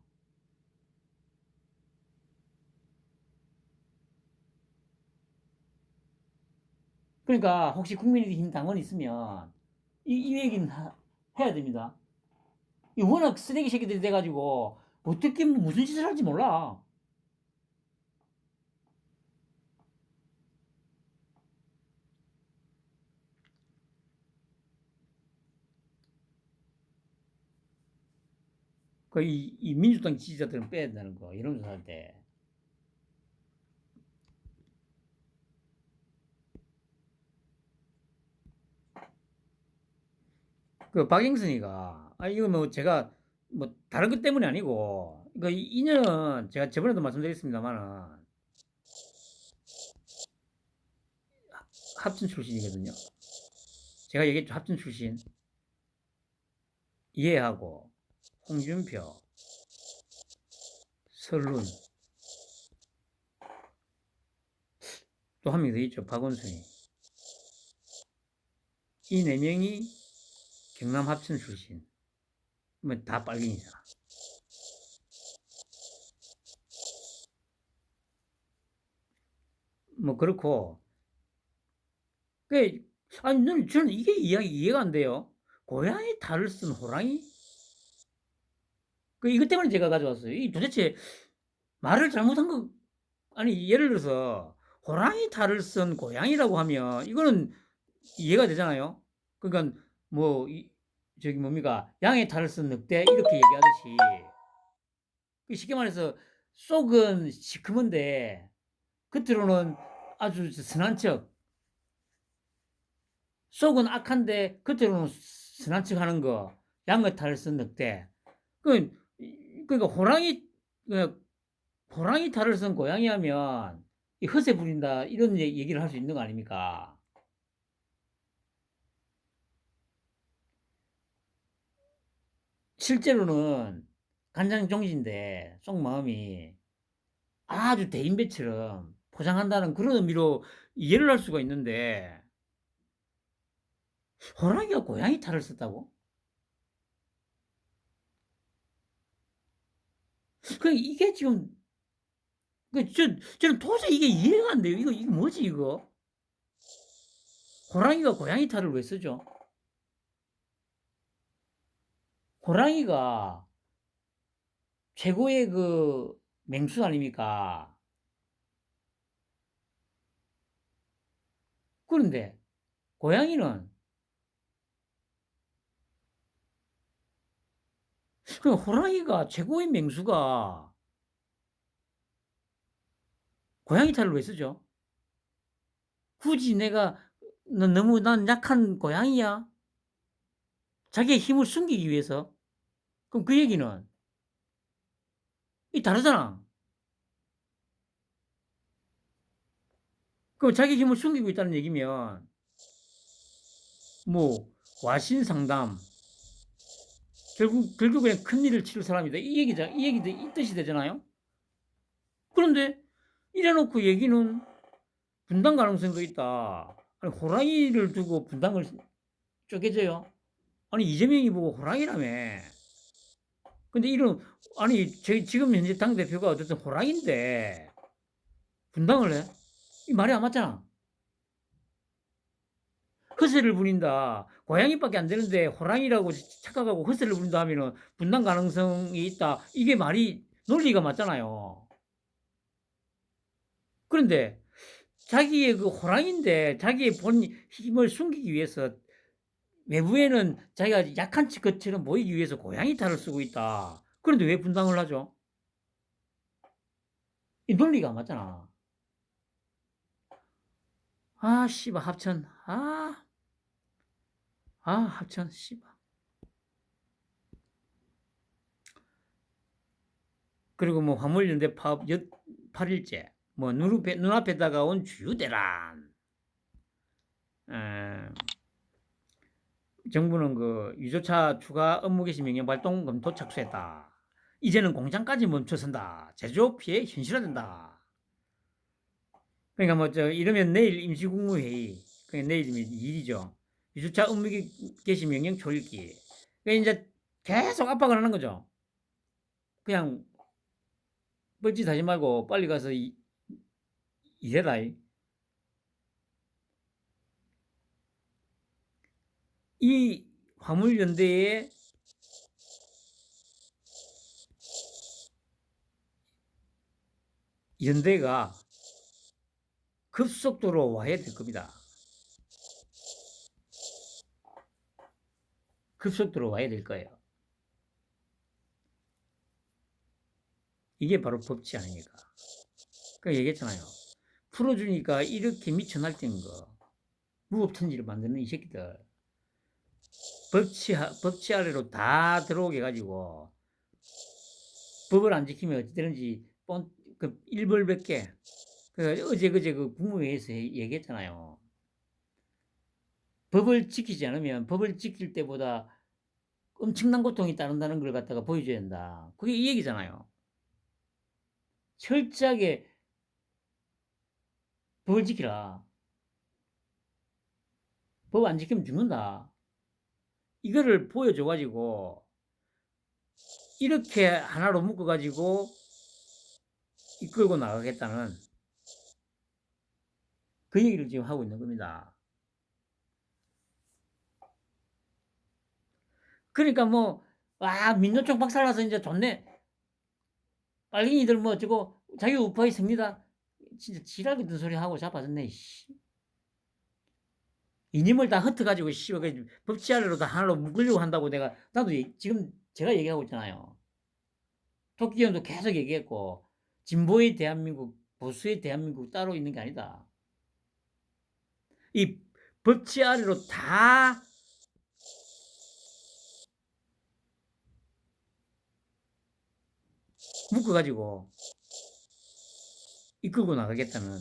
그러니까 혹시 국민의힘 당원 있으면 이 얘기는 해야 됩니다. 이 워낙 쓰레기 새끼들이 돼가지고 어떻게 무슨 짓을 할지 몰라. 이 민주당 지지자들은 빼야 된다는 거 여론조사 할 때. 그 박영선이가 이거 뭐 제가 뭐 다른 것 때문이 아니고 그 인연은 제가 저번에도 말씀드렸습니다만은 합천 출신이거든요. 제가 얘기했죠. 합천 출신. 이해하고 홍준표, 설룬 또 한 명 더 있죠. 박원순이. 이 네 명이 경남 합천 출신. 뭐 다 빨갱이잖아. 뭐 그렇고 그 아니 저는 이게 이해가 안 돼요. 고양이 탈을 쓴 호랑이? 그 이것 때문에 제가 가져왔어요. 이 도대체 말을 잘못한 거 아니 예를 들어서 호랑이 탈을 쓴 고양이라고 하면 이거는 이해가 되잖아요. 그러니까 뭐 저기 뭡니까 양의 탈을 쓴 늑대 이렇게 얘기하듯이 쉽게 말해서 속은 시커먼데 겉으로는 아주 선한 척 속은 악한데 겉으로는 선한 척 하는 거 양의 탈을 쓴 늑대 그러니까 호랑이 탈을 쓴 고양이 하면 허세 부린다 이런 얘기를 할 수 있는 거 아닙니까? 실제로는 간장종지인데 속마음이 아주 대인배처럼 포장한다는 그런 의미로 이해를 할 수가 있는데 호랑이가 고양이 탈을 썼다고? 이게 지금 저는 도저히 이게 이해가 안 돼요. 이거 뭐지 이거? 호랑이가 고양이 탈을 왜 쓰죠? 호랑이가 최고의 그 맹수 아닙니까? 그런데 고양이는 그 호랑이가 최고의 맹수가 고양이 탈을 왜 쓰죠? 굳이 내가 너무 난 약한 고양이야? 자기의 힘을 숨기기 위해서? 그럼 그 얘기는 이 다르잖아. 그럼 자기 힘을 숨기고 있다는 얘기면 뭐 와신상담 결국 그냥 큰 일을 치를 사람이다 이 얘기죠. 이 얘기도 이 뜻이 되잖아요. 그런데 이래놓고 얘기는 분당 가능성도 있다. 아니, 호랑이를 두고 분당을 쪼개져요. 아니 이재명이 보고 호랑이라며. 근데 이런 아니 지금 현재 당 대표가 어쨌든 호랑이인데 분당을 해? 이 말이 안 맞잖아. 허세를 부린다. 고양이밖에 안 되는데 호랑이라고 착각하고 허세를 부린다 하면은 분당 가능성이 있다. 이게 말이 논리가 맞잖아요. 그런데 자기의 그 호랑이인데 자기의 본 힘을 숨기기 위해서 외부에는 자기가 약한 것처럼 보이기 위해서 고양이 탈을 쓰고 있다. 그런데 왜 분당을 하죠? 이 논리가 안 맞잖아. 아, 씨발, 합천. 합천, 씨발. 그리고 뭐 화물연대 파업 8일째. 뭐 눈앞에 다가온 주요 대란. 에, 정부는 그 유조차 추가 업무 개시 명령 발동 검토 착수했다. 이제는 공장까지 멈춰선다. 제조업 피해 현실화된다. 그러니까 뭐 저 이러면 내일 임시국무회의, 그러니까 내일이면 2일이죠. 유조차 업무 개시 명령 초읽기. 그러니까 이제 계속 압박을 하는 거죠. 그냥 뻘짓 하지 말고 빨리 가서 일해라. 이 화물연대의 연대가 급속도로 와야 될 겁니다. 급속도로 와야 될 거예요. 이게 바로 법치 아닙니까? 그 얘기했잖아요. 풀어주니까 이렇게 미쳐 날뛰는 거. 무법천지를 만드는 이 새끼들. 법치 아래로 다 들어오게 해가지고 법을 안 지키면 어찌 되는지 그 일벌백계. 어제 그제 그 국무회의에서 얘기했잖아요. 법을 지키지 않으면 법을 지킬 때보다 엄청난 고통이 따른다는 걸 갖다가 보여줘야 된다. 그게 이 얘기잖아요. 철저하게 법을 지키라. 법 안 지키면 죽는다. 이거를 보여줘가지고 이렇게 하나로 묶어가지고 이끌고 나가겠다는 그 얘기를 지금 하고 있는 겁니다. 그러니까 뭐, 민노총 박살나서 이제 좋네. 빨갱이들 뭐 어쩌고 자기 우파에 있습니다. 진짜 지랄 같은 소리 하고 자빠졌네. 이님을 다 흩어가지고 법치 아래로 다 하나로 묶으려고 한다고 나도 지금 제가 얘기하고 있잖아요. 토끼연도 계속 얘기했고 진보의 대한민국, 보수의 대한민국 따로 있는 게 아니다. 이 법치 아래로 다 묶어가지고 이끌고 나가겠다는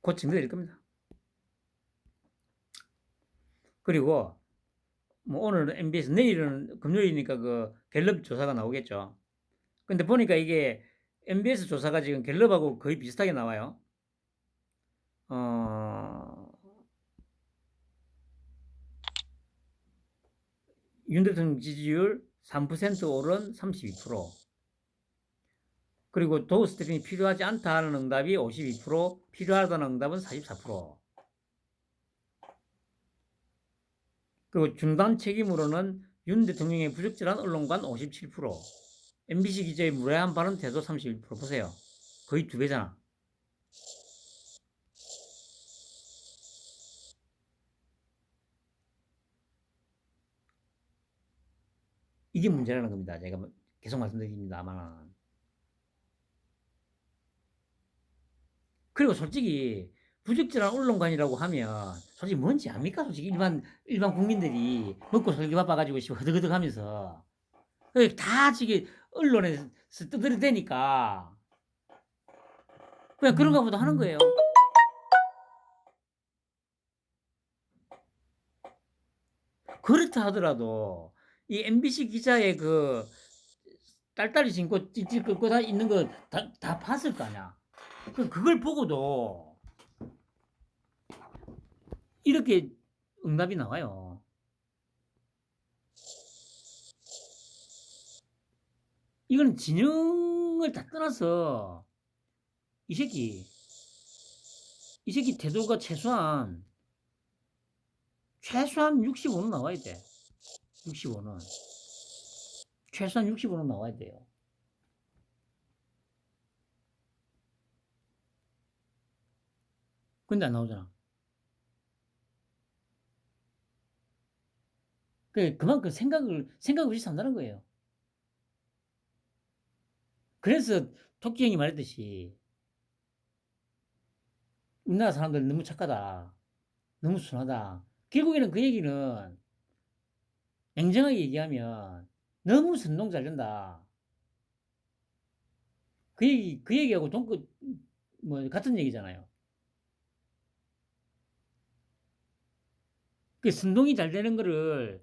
곧 증거될 겁니다. 그리고 뭐 오늘은 MBS, 내일은 금요일이니까 그 갤럽 조사가 나오겠죠. 근데 보니까 이게 MBS 조사가 지금 갤럽하고 거의 비슷하게 나와요. 어, 윤 대통령 지지율 3% 오른 32%. 그리고 도어 스태핑이 필요하지 않다 하는 응답이 52%, 필요하다는 응답은 44%. 그리고 중단 책임으로는 윤 대통령의 부적절한 언론관 57%, MBC 기자의 무례한 발언 태도 31%. 보세요. 거의 2배잖아. 이게 문제라는 겁니다. 제가 계속 말씀드립니다만. 그리고 솔직히 부적절한 언론관이라고 하면 솔직히 뭔지 압니까? 솔직히 일반 국민들이 먹고 살기 바빠가지고 허드허덕 하면서 다 지금 언론에서 떠들어대니까 그냥 그런가 보다 하는 거예요. 그렇다 하더라도 이 MBC 기자의 그 딸딸이 신고 찌찌 끄고 다 있는 거 다 봤을 거 아니야. 그걸 보고도 이렇게 응답이 나와요. 이건 진영을 다 떠나서 이 새끼 태도가 최소한 65는 나와야 돼. 65는. 최소한 65는 나와야 돼요. 근데 안 나오잖아. 그만큼 생각 없이 산다는 거예요. 그래서 토끼 형이 말했듯이 우리나라 사람들 너무 착하다. 너무 순하다. 결국에는 그 얘기는 냉정하게 얘기하면 너무 선동 잘 된다. 그 얘기하고 같은 얘기잖아요. 그 선동이 잘 되는 거를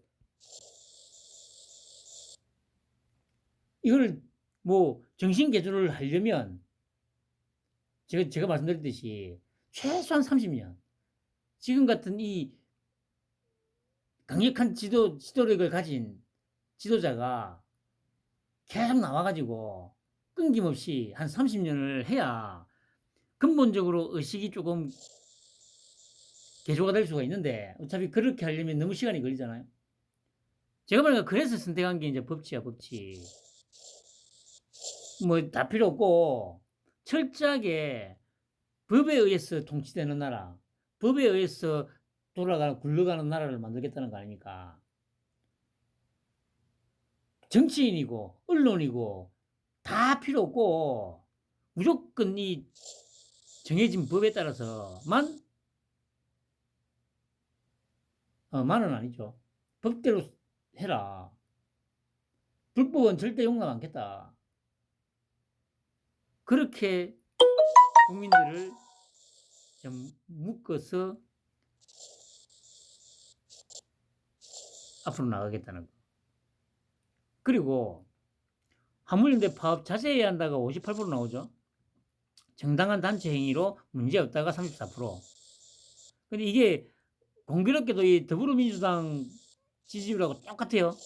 이걸 뭐 정신 개조를 하려면 제가 말씀드렸듯이 최소한 30년 지금 같은 이 강력한 지도력을 가진 지도자가 계속 나와가지고 끊김없이 한 30년을 해야 근본적으로 의식이 조금 개조가 될 수가 있는데 어차피 그렇게 하려면 너무 시간이 걸리잖아요. 제가 보니까 그래서 선택한 게 이제 법치야, 법치. 뭐 다 필요 없고 철저하게 법에 의해서 통치되는 나라, 법에 의해서 굴러가는 나라를 만들겠다는 거 아닙니까? 정치인이고 언론이고 다 필요 없고 무조건 이 정해진 법에 따라서만 만은 아니죠. 법대로 해라. 불법은 절대 용납 않겠다. 그렇게 국민들을 좀 묶어서 앞으로 나가겠다는 거. 그리고 화물연대 파업 자제해야 한다가 58% 나오죠. 정당한 단체 행위로 문제없다가 34%. 근데 이게 공교롭게도 이 더불어민주당 지지율하고 똑같아요.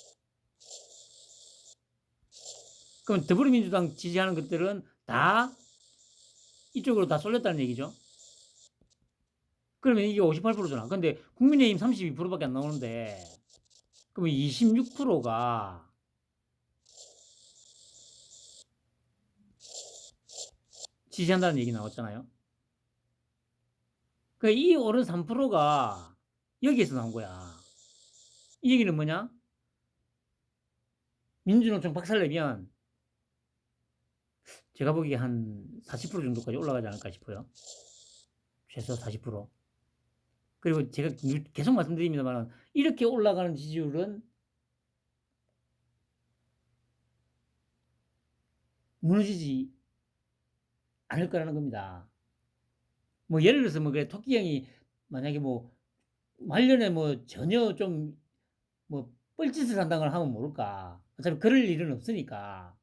그럼 더불어민주당 지지하는 것들은 다 이쪽으로 다 쏠렸다는 얘기죠. 그러면 이게 58%잖아. 근데 국민의힘 32%밖에 안 나오는데 그러면 26%가 지지한다는 얘기 나왔잖아요. 그러니까 이 오른 3%가 여기에서 나온 거야. 이 얘기는 뭐냐? 민주노총 박살내면 제가 보기에 한 40% 정도까지 올라가지 않을까 싶어요. 최소 40%. 그리고 제가 계속 말씀드립니다만 이렇게 올라가는 지지율은 무너지지 않을 거라는 겁니다. 뭐 예를 들어서 뭐 그래 토끼 형이 만약에 뭐 말년에 뭐 전혀 좀 뭐 뻘짓을 한다거나 하면 모를까. 어차피 그럴 일은 없으니까.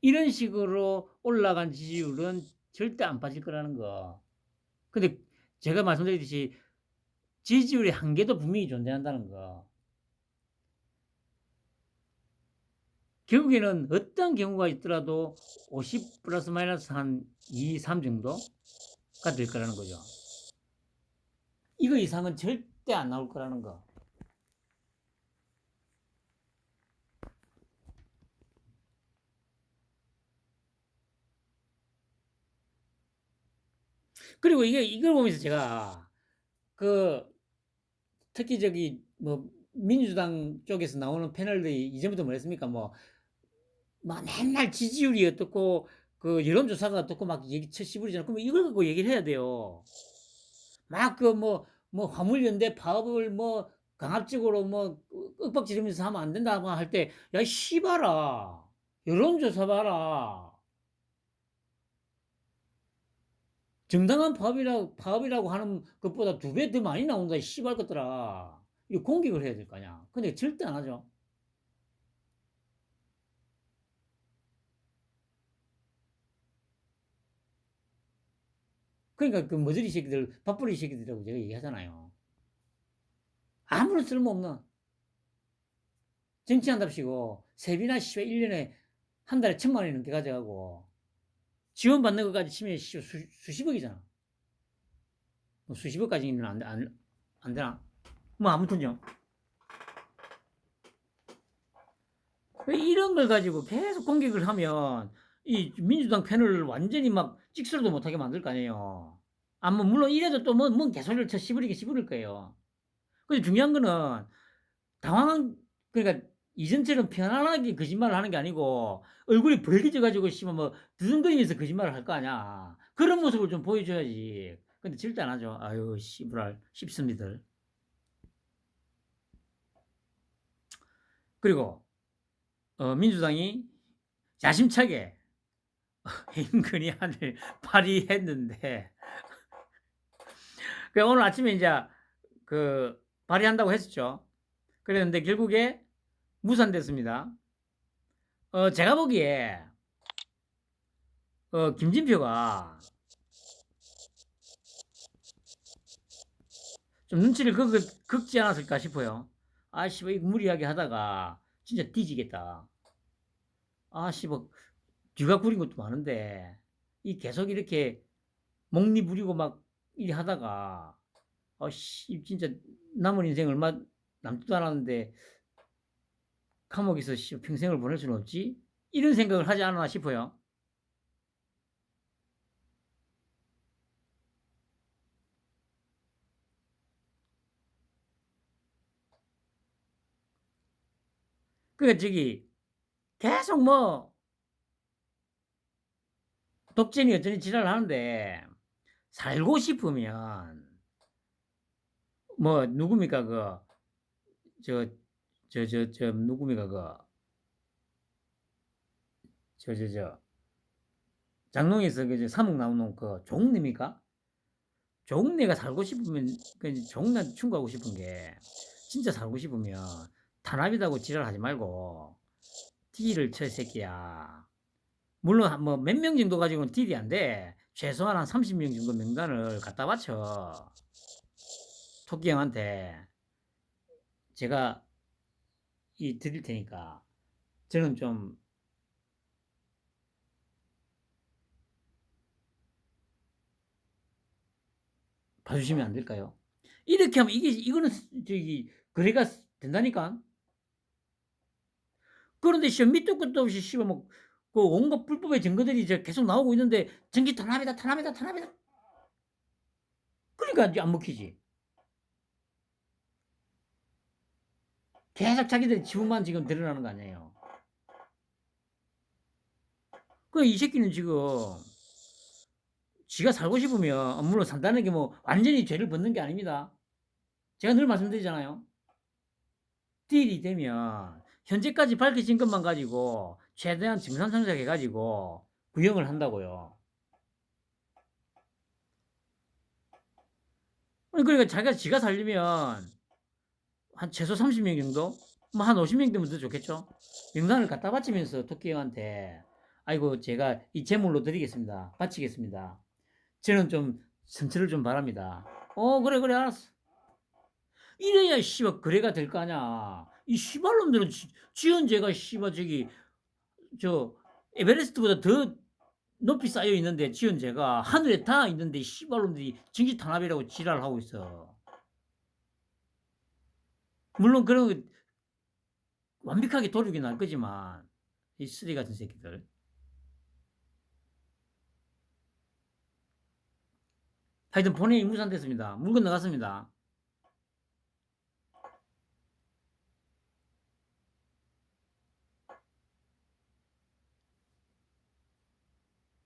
이런 식으로 올라간 지지율은 절대 안 빠질 거라는 거. 근데 제가 말씀드렸듯이 지지율의 한계도 분명히 존재한다는 거. 결국에는 어떤 경우가 있더라도 50 플러스 마이너스 한 2, 3 정도가 될 거라는 거죠. 이거 이상은 절대 안 나올 거라는 거. 그리고 이걸 보면서 제가 그 특히 저기 뭐 민주당 쪽에서 나오는 패널들이 이전부터 뭐랬습니까? 뭐 맨날 지지율이 어떻고 그 여론조사가 어떻고 막 얘기 쳐씨부리잖아. 그러면 이걸 갖고 얘기를 해야 돼요. 막 그 뭐 화물연대 파업을 뭐 강압적으로 뭐 윽박지르면서 하면 안 된다고 할 때, 야, 씨발아. 여론조사 봐라. 정당한 파업이라고 하는 것보다 2배 더 많이 나온다, 이 씨발 것들아. 이거 공격을 해야 될 거 아니야. 근데 절대 안 하죠. 그러니까 그 머저리 새끼들, 밥벌이 새끼들이라고 제가 얘기하잖아요. 아무런 쓸모없는 정치한답시고 세비나 씨발 1년에 한 달에 1,000만 원 넘게 가져가고 지원받는 것까지 치면 수십억이잖아. 뭐 수십억까지는 안 되나? 뭐 아무튼요. 이런 걸 가지고 계속 공격을 하면 이 민주당 패널을 완전히 막 찍소리도 못하게 만들 거 아니에요. 아, 뭐 물론 이래도 또 뭔 개소리를 쳐 씹을 거예요. 근데 중요한 거는 당황한, 그러니까 이전처럼 편안하게 거짓말을 하는 게 아니고 얼굴이 벌개져 가지고 씨발 뭐 드성거리면서 거짓말을 할 거 아니야. 그런 모습을 좀 보여줘야지. 근데 절대 안 하죠. 아유 씨부랄 씹습니들. 그리고 민주당이 야심차게 인권위안을 발의했는데 그 오늘 아침에 이제 그 발의한다고 했었죠. 그랬는데 결국에 무산됐습니다. 제가 보기에 김진표가 좀 눈치를 긁지 않았을까 싶어요. 아씨, 뭐 무리하게 하다가 진짜 뒤지겠다. 아씨, 뭐 뒤가 구린 것도 많은데 이 계속 이렇게 목리 부리고 막 일 하다가 아씨 진짜 남은 인생 얼마 남지도 않았는데 감옥에서 씨, 평생을 보낼 수는 없지? 이런 생각을 하지 않았나 싶어요. 그러니까 저기 계속 뭐 독재니 어쩌니 지랄을 하는데 살고 싶으면 뭐 누굽니까 저 누굽니까 저 장롱에서 그 사목 나오는 그 종래입니까? 종래가 살고 싶으면 그 종래한테 충고하고 싶은 게 진짜 살고 싶으면 탄압이라고 지랄하지 말고 딜을 쳐, 새끼야. 물론 뭐 몇 명 정도 가지고는 딜이 안 돼. 최소한 한 30명 정도 명단을 갖다 바쳐. 토끼 형한테 제가 드릴 테니까 저는 좀 봐주시면 안 될까요? 이렇게 하면 이거는 저기 거래가 된다니까. 그런데 씨 밑도 끝도 없이 씨발 뭐그 온갖 불법의 증거들이 이제 계속 나오고 있는데 전기 탄압이다. 그러니까 이제 안 먹히지. 계속 자기들의 지분만 지금 드러나는 거 아니에요. 그 이 새끼는 지금 지가 살고 싶으면 물론 산다는 게 뭐 완전히 죄를 벗는 게 아닙니다. 제가 늘 말씀드리잖아요. 딜이 되면 현재까지 밝혀진 것만 가지고 최대한 증상 청작해 가지고 구형을 한다고요. 그러니까 자기가 지가 살려면 한 최소 30명 정도? 뭐 한 50명 되면 더 좋겠죠? 명단을 갖다 바치면서 토끼 형한테 아이고 제가 이 제물로 드리겠습니다. 바치겠습니다. 저는 좀 선처를 좀 바랍니다. 그래 알았어. 이래야 씨발 거래가 될 거 아냐. 이 씨발놈들은 지은 죄가 씨발 저기 저 에베레스트보다 더 높이 쌓여 있는데 지원제가 하늘에 닿아 있는데 씨발놈들이 정신탄압이라고 지랄을 하고 있어. 물론 그런 거 완벽하게 도륙이 날 거지만 이 쓰레기 같은 새끼들. 하여튼 본인이 무산됐습니다. 물 건너갔습니다.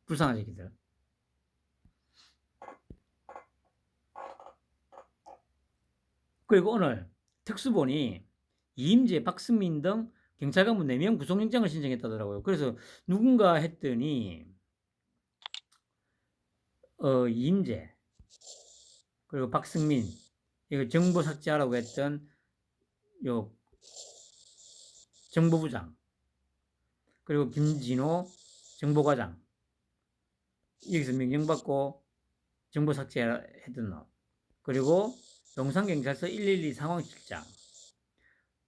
불쌍한 새끼들. 그리고 오늘 특수본이 이임재, 박승민 등 경찰 간부 4명 구속영장을 신청했다더라고요. 그래서 누군가 했더니 이임재 그리고 박승민 이거 정보 삭제하라고 했던 요 정보부장 그리고 김진호 정보과장 여기서 명령받고 정보 삭제했던 놈 그리고 용산경찰서 112 상황실장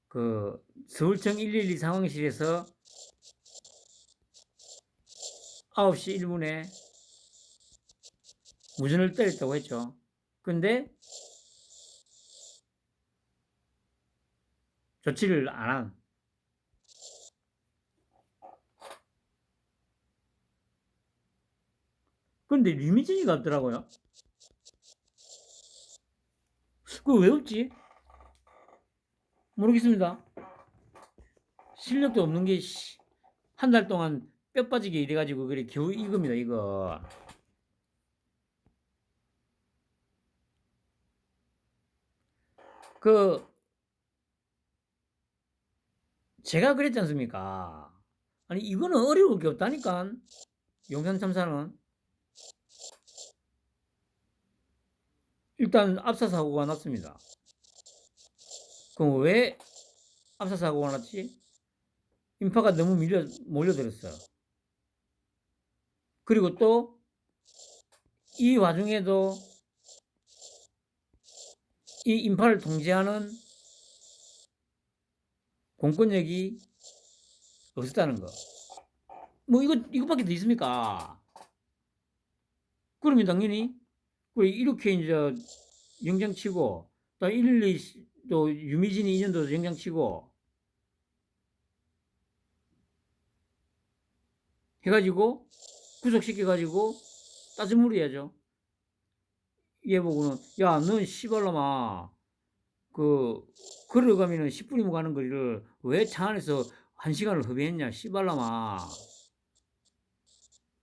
그 서울청 112 상황실에서 9시 1분에 무전을 때렸다고 했죠. 근데 조치를 안 한. 그런데 류미진이가 없더라고요. 그거 왜 없지? 모르겠습니다. 실력도 없는 게 한 달 동안 뼈 빠지게 일해가지고 그래 겨우 이겁니다 이거. 그 제가 그랬지 않습니까? 아니 이거는 어려울 게 없다니까. 용산 참사는 일단 압사 사고가 났습니다. 그럼 왜 압사 사고가 났지? 인파가 너무 몰려들었어요. 그리고 또 이 와중에도 이 인파를 통제하는 공권력이 없었다는 거. 뭐 이것밖에 더 있습니까? 그러면 당연히 이렇게 이제 영장 치고 또 112, 또 유미진이 2년도 영장 치고 해가지고 구속시켜가지고 따져물어야죠. 얘 보고는 야, 넌 씨발놈아 걸어가면은 10분이면 가는 거리를 왜 차 안에서 1시간을 허비했냐 씨발놈아.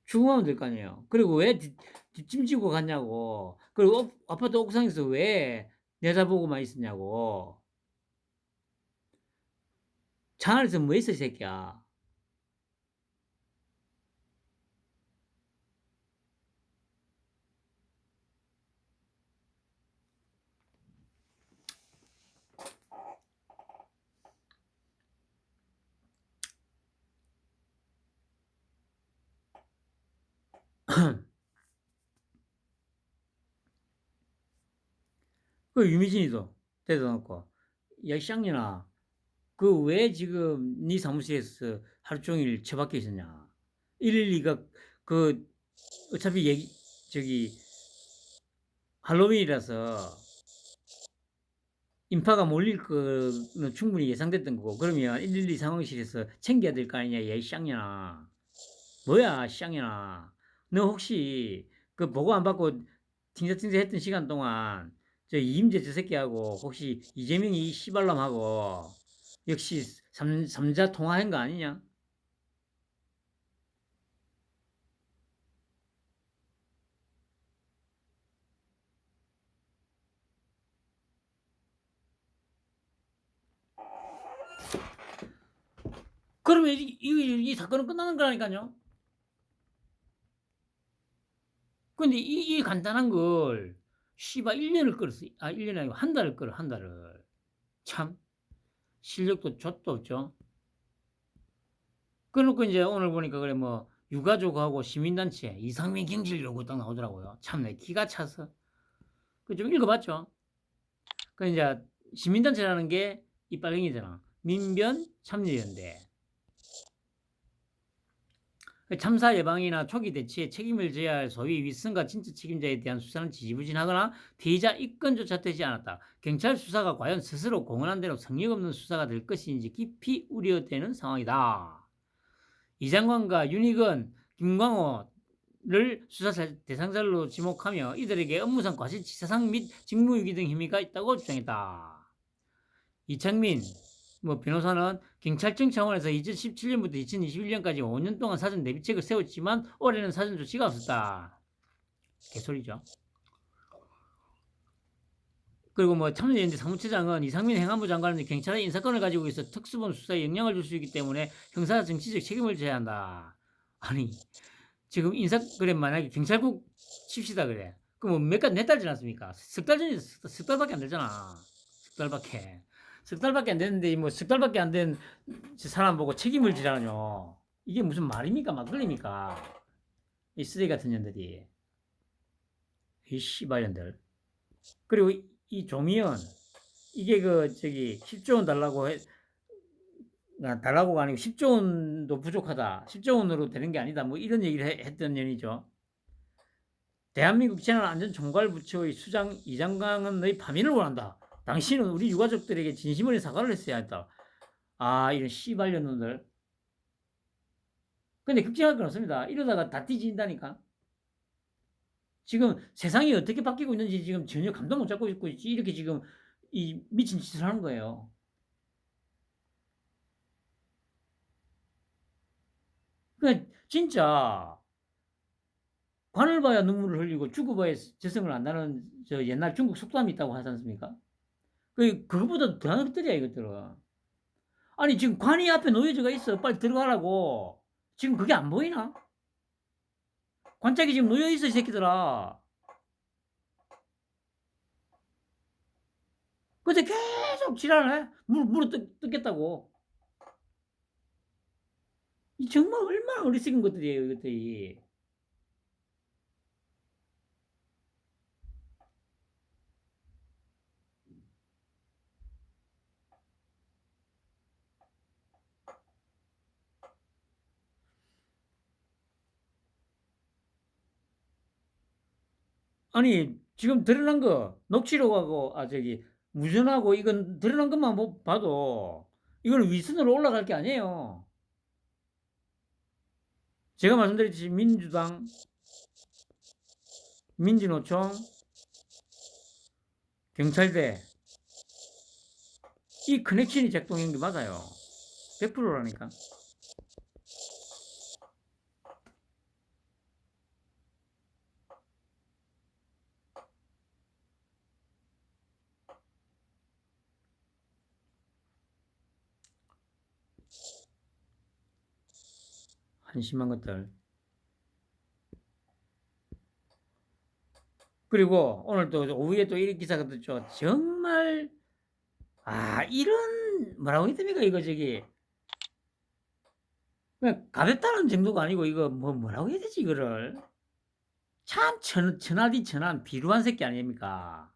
죽으면 될 거 아니에요. 그리고 왜 뒷짐지고 갔냐고. 그리고 아파트 옥상에서 왜 내다보고만 있었냐고. 차 안에서 뭐 했어 이 새끼야. 그 유미진이도 대다 놓고 야 쌍년아 그 왜 지금 네 사무실에서 하루 종일 처박혀 있었냐. 112가 그 어차피 저기 할로윈이라서 인파가 몰릴 거는 충분히 예상됐던 거고 그러면 112 상황실에서 챙겨야 될 거 아니냐 야 쌍년아. 뭐야 쌍년아. 너 혹시 그 보고 안 받고 팅자팅자 했던 시간 동안 저 이임재 저 새끼하고 혹시 이재명이 씨발놈하고 역시 삼자 통화한 거 아니냐? 그러면 이 사건은 끝나는 거라니까요. 근데 이 간단한 걸 씨발 1년을 끌었어. 아 1년이 아니고 한 달을 끌어 한 달을. 참 실력도 좆도 없죠. 그래놓고 이제 오늘 보니까 그래 뭐 유가족하고 시민단체 이상민 경질 요구 딱 나오더라고요. 참내 기가 차서. 그 좀 읽어봤죠. 그 이제 시민단체라는 게 이 빨갱이잖아. 민변 참여연대. 참사 예방이나 초기 대치에 책임을 져야 할 소위 윗선과 진짜 책임자에 대한 수사는 지지부진하거나 피의자 입건조차 되지 않았다. 경찰 수사가 과연 스스로 공언한 대로 성역 없는 수사가 될 것인지 깊이 우려되는 상황이다. 이장관과 윤희건, 김광호를 수사 대상자로 지목하며 이들에게 업무상 과실치사상 및 직무유기 등 혐의가 있다고 주장했다. 이창민 변호사는 경찰청 차원에서 2017년부터 2021년까지 5년 동안 사전 대비책을 세웠지만 올해는 사전 조치가 없었다. 개소리죠. 그리고 참여연대 사무처장은 이상민 행안부 장관은 경찰의 인사권을 가지고 있어 특수본 수사에 영향을 줄 수 있기 때문에 형사 정치적 책임을 져야 한다. 아니 지금 그래 만약에 경찰국 칩시다 그래. 그럼 몇 달 지났습니까? 석 달밖에 안 되잖아. 석 달밖에 안 됐는데 석 달밖에 안 된 사람 보고 책임을 지라뇨. 이게 무슨 말입니까? 막걸리입니까? 이 쓰레기 같은 년들이. 이 씨발년들. 그리고 이 조미연 이게 10조 원 달라고가 아니고 10조 원도 부족하다. 10조 원으로 되는 게 아니다. 이런 얘기를 했던 년이죠. 대한민국 재난안전총괄부처의 수장 이장관은 너희 파면을 원한다. 당신은 우리 유가족들에게 진심으로 사과를 했어야 했다. 아, 이런 씨발년놈들. 근데 걱정할 건 없습니다. 이러다가 다 뒤진다니까. 지금 세상이 어떻게 바뀌고 있는지 지금 전혀 감도 못 잡고 있고 있지. 이렇게 지금 이 미친 짓을 하는 거예요. 그러니까 진짜 관을 봐야 눈물을 흘리고 죽어 봐야 재성을 안 나는 저 옛날 중국 속담이 있다고 하지 않습니까? 그거보다 더한 것들이야 이것들은. 아니 지금 관이 앞에 놓여져가 있어. 빨리 들어가라고. 지금 그게 안 보이나? 관짝이 지금 놓여 있어 이 새끼들아. 근데 계속 지랄해. 물어 뜯겠다고. 이 정말 얼마나 어리석은 것들이에요 이것들이. 아니 지금 드러난 거 녹취록하고 무전하고 이건 드러난 것만 봐도 이거는 위선으로 올라갈 게 아니에요. 제가 말씀드렸듯이 민주당, 민주노총, 경찰대 이 커넥션이 작동한 게 맞아요. 100%라니까. 한심한 것들. 그리고 오늘 또 오후에 또 이런 기사가 떴죠. 정말 이런 뭐라고 해야 됩니까 이거 그냥 가볍다는 정도가 아니고 이거 뭐라고 해야 되지 이거를 참 천하디 천한 비루한 새끼 아닙니까?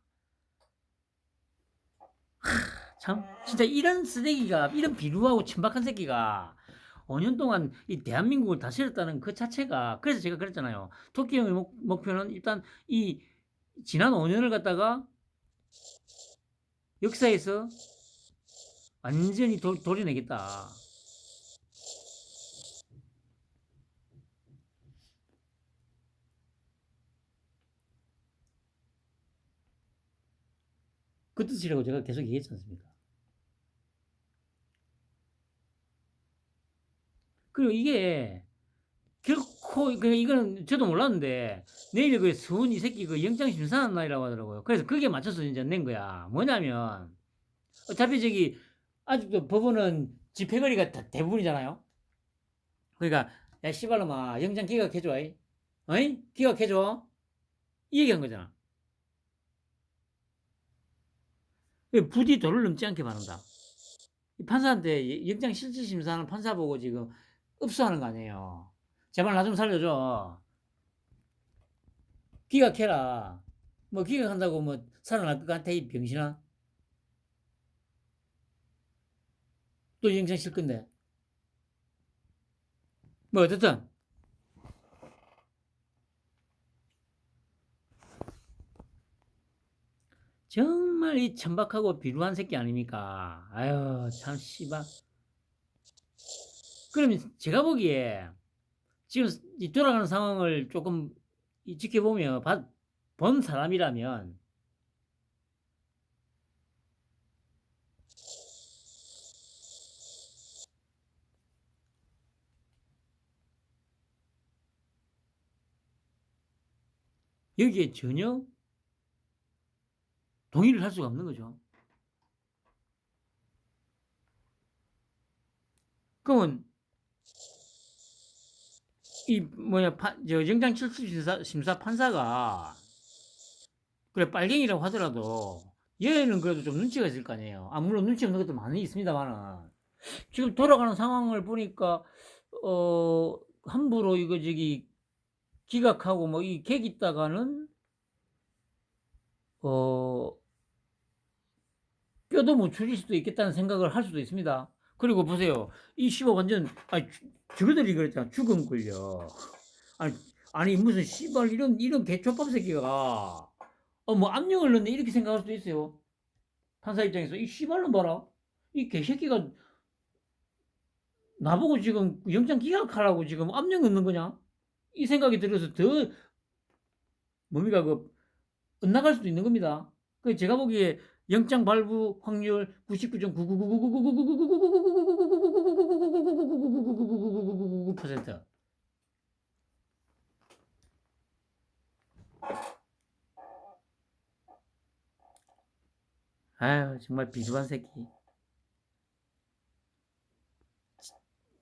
참 진짜 이런 쓰레기가 이런 비루하고 천박한 새끼가 5년 동안 이 대한민국을 다스렸다는 그 자체가 그래서 제가 그랬잖아요. 토끼 형의 목표는 일단 이 지난 5년을 갖다가 역사에서 완전히 도려내겠다. 그 뜻이라고 제가 계속 얘기했지 않습니까? 그리고 이게 결코 이거는 저도 몰랐는데 내일 서훈 이 새끼 영장 심사하는 날이라고 하더라고요. 그래서 그게 맞춰서 이제 낸 거야. 뭐냐면 어차피 아직도 법원은 집행거리가 대부분이잖아요. 그러니까 야 씨발놈아 영장 기각해줘. 어이? 기각해줘. 이 얘기한 거잖아. 부디 도를 넘지 않게 바란다. 판사한테 영장 실질 심사하는 판사 보고 지금 읍수하는 거 아니에요. 제발 나 좀 살려줘. 기각해라. 기각한다고 살아날 것 같아 이 병신아. 또 영장 실 건데. 어쨌든 정말 이 천박하고 비루한 새끼 아닙니까? 아유 참 씨발. 그러면 제가 보기에 지금 이 돌아가는 상황을 조금 지켜보면 본 사람이라면 여기에 전혀 동의를 할 수가 없는 거죠. 그러면 이 뭐냐 저 영장 출석 심사 판사가 그래 빨갱이라고 하더라도 얘는 그래도 좀 눈치가 있을 거 아니에요. 물론 눈치 없는 것도 많이 있습니다만은 지금 돌아가는 상황을 보니까 함부로 이거 저기 기각하고 뭐 이 객 있다가는 뼈도 못 추릴 수도 있겠다는 생각을 할 수도 있습니다. 그리고 보세요. 이 씨발 완전 저거들이 그랬잖아. 죽음 걸려. 아니 무슨 씨발 이런 개초밥 새끼가 뭐 압력을 넣네 이렇게 생각할 수도 있어요. 판사 입장에서 이 씨발로 봐라. 이 개새끼가 나보고 지금 영장 기각하라고 지금 압력 넣는 거냐? 이 생각이 들어서 더 뭡니까 엇나갈 수도 있는 겁니다. 그 제가 보기에 영장 발부 확률 99.9999999%. 아유 정말 비주한 새끼.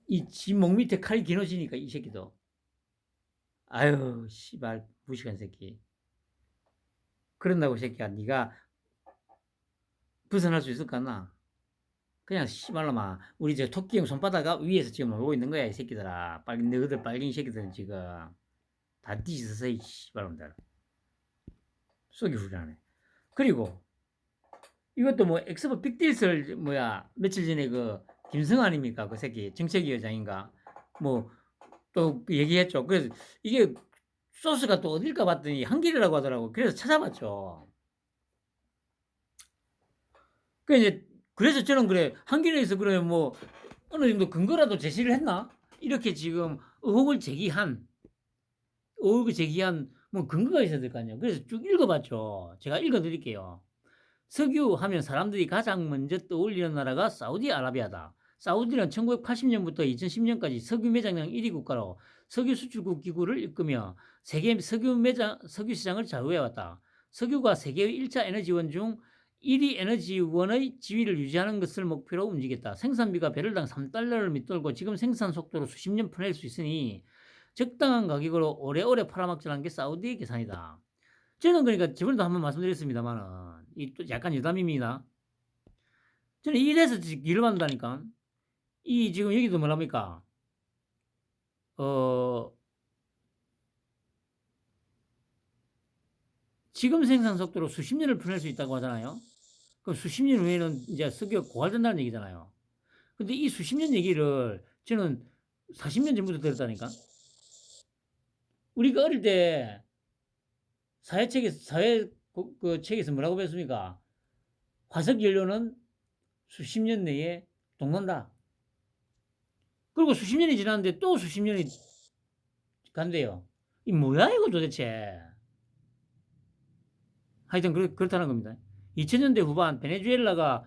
이 지 목 밑에 칼이 길어지니까 이 새끼도. 아유 씨발 무식한 새끼. 그런다고 새끼야 네가 벗어날 수 있을까나? 그냥 씨발로마 우리 저 토끼형 손바닥 위에서 지금 놀고 있는 거야 이 새끼들아. 너희들 빨갱이 새끼들은 지금 다 뒤져서 이 씨발놈들 쏘기 후련하네. 그리고 이것도 뭐 엑스포 빅딜스를 며칠 전에 그 김승 아닙니까 그 새끼 정책위 의장인가 뭐 또 얘기했죠. 그래서 이게 소스가 또 어딜까 봤더니 한길이라고 하더라고. 그래서 찾아봤죠. 그래서 저는 그래 한길에서 그래 뭐 어느 정도 근거라도 제시를 했나 이렇게 지금 의혹을 제기한 뭐 근거가 있어야 될 거 아니에요. 그래서 쭉 읽어봤죠. 제가 읽어드릴게요. 석유 하면 사람들이 가장 먼저 떠올리는 나라가 사우디아라비아다. 사우디는 1980년부터 2010년까지 석유 매장량 1위 국가로 석유 수출국 기구를 이끌며 세계 석유 시장을 좌우해왔다. 석유가 세계의 1차 에너지원 중 1위 에너지원의 지위를 유지하는 것을 목표로 움직였다. 생산비가 배럴당 3달러를 밑돌고 지금 생산 속도로 수십 년 퍼낼 수 있으니 적당한 가격으로 오래오래 팔아먹자는 게 사우디의 계산이다. 저는 그러니까 저번에도 한번 말씀드렸습니다만은 이 또 약간 여담입니다. 저는 이래서 일을 만든다니까. 이 지금 여기도 뭐랍니까? 지금 생산 속도로 수십 년을 보낼 수 있다고 하잖아요. 그럼 수십 년 후에는 이제 석유가 고갈된다는 얘기잖아요. 근데 이 수십 년 얘기를 저는 40년 전부터 들었다니까. 우리가 어릴 때 사회 그 책에서 뭐라고 배웠습니까? 화석 연료는 수십 년 내에 녹는다. 그리고 수십 년이 지났는데 또 수십 년이 간대요. 이 뭐야 이거 도대체. 하여튼 그렇다는 겁니다. 2000년대 후반 베네수엘라가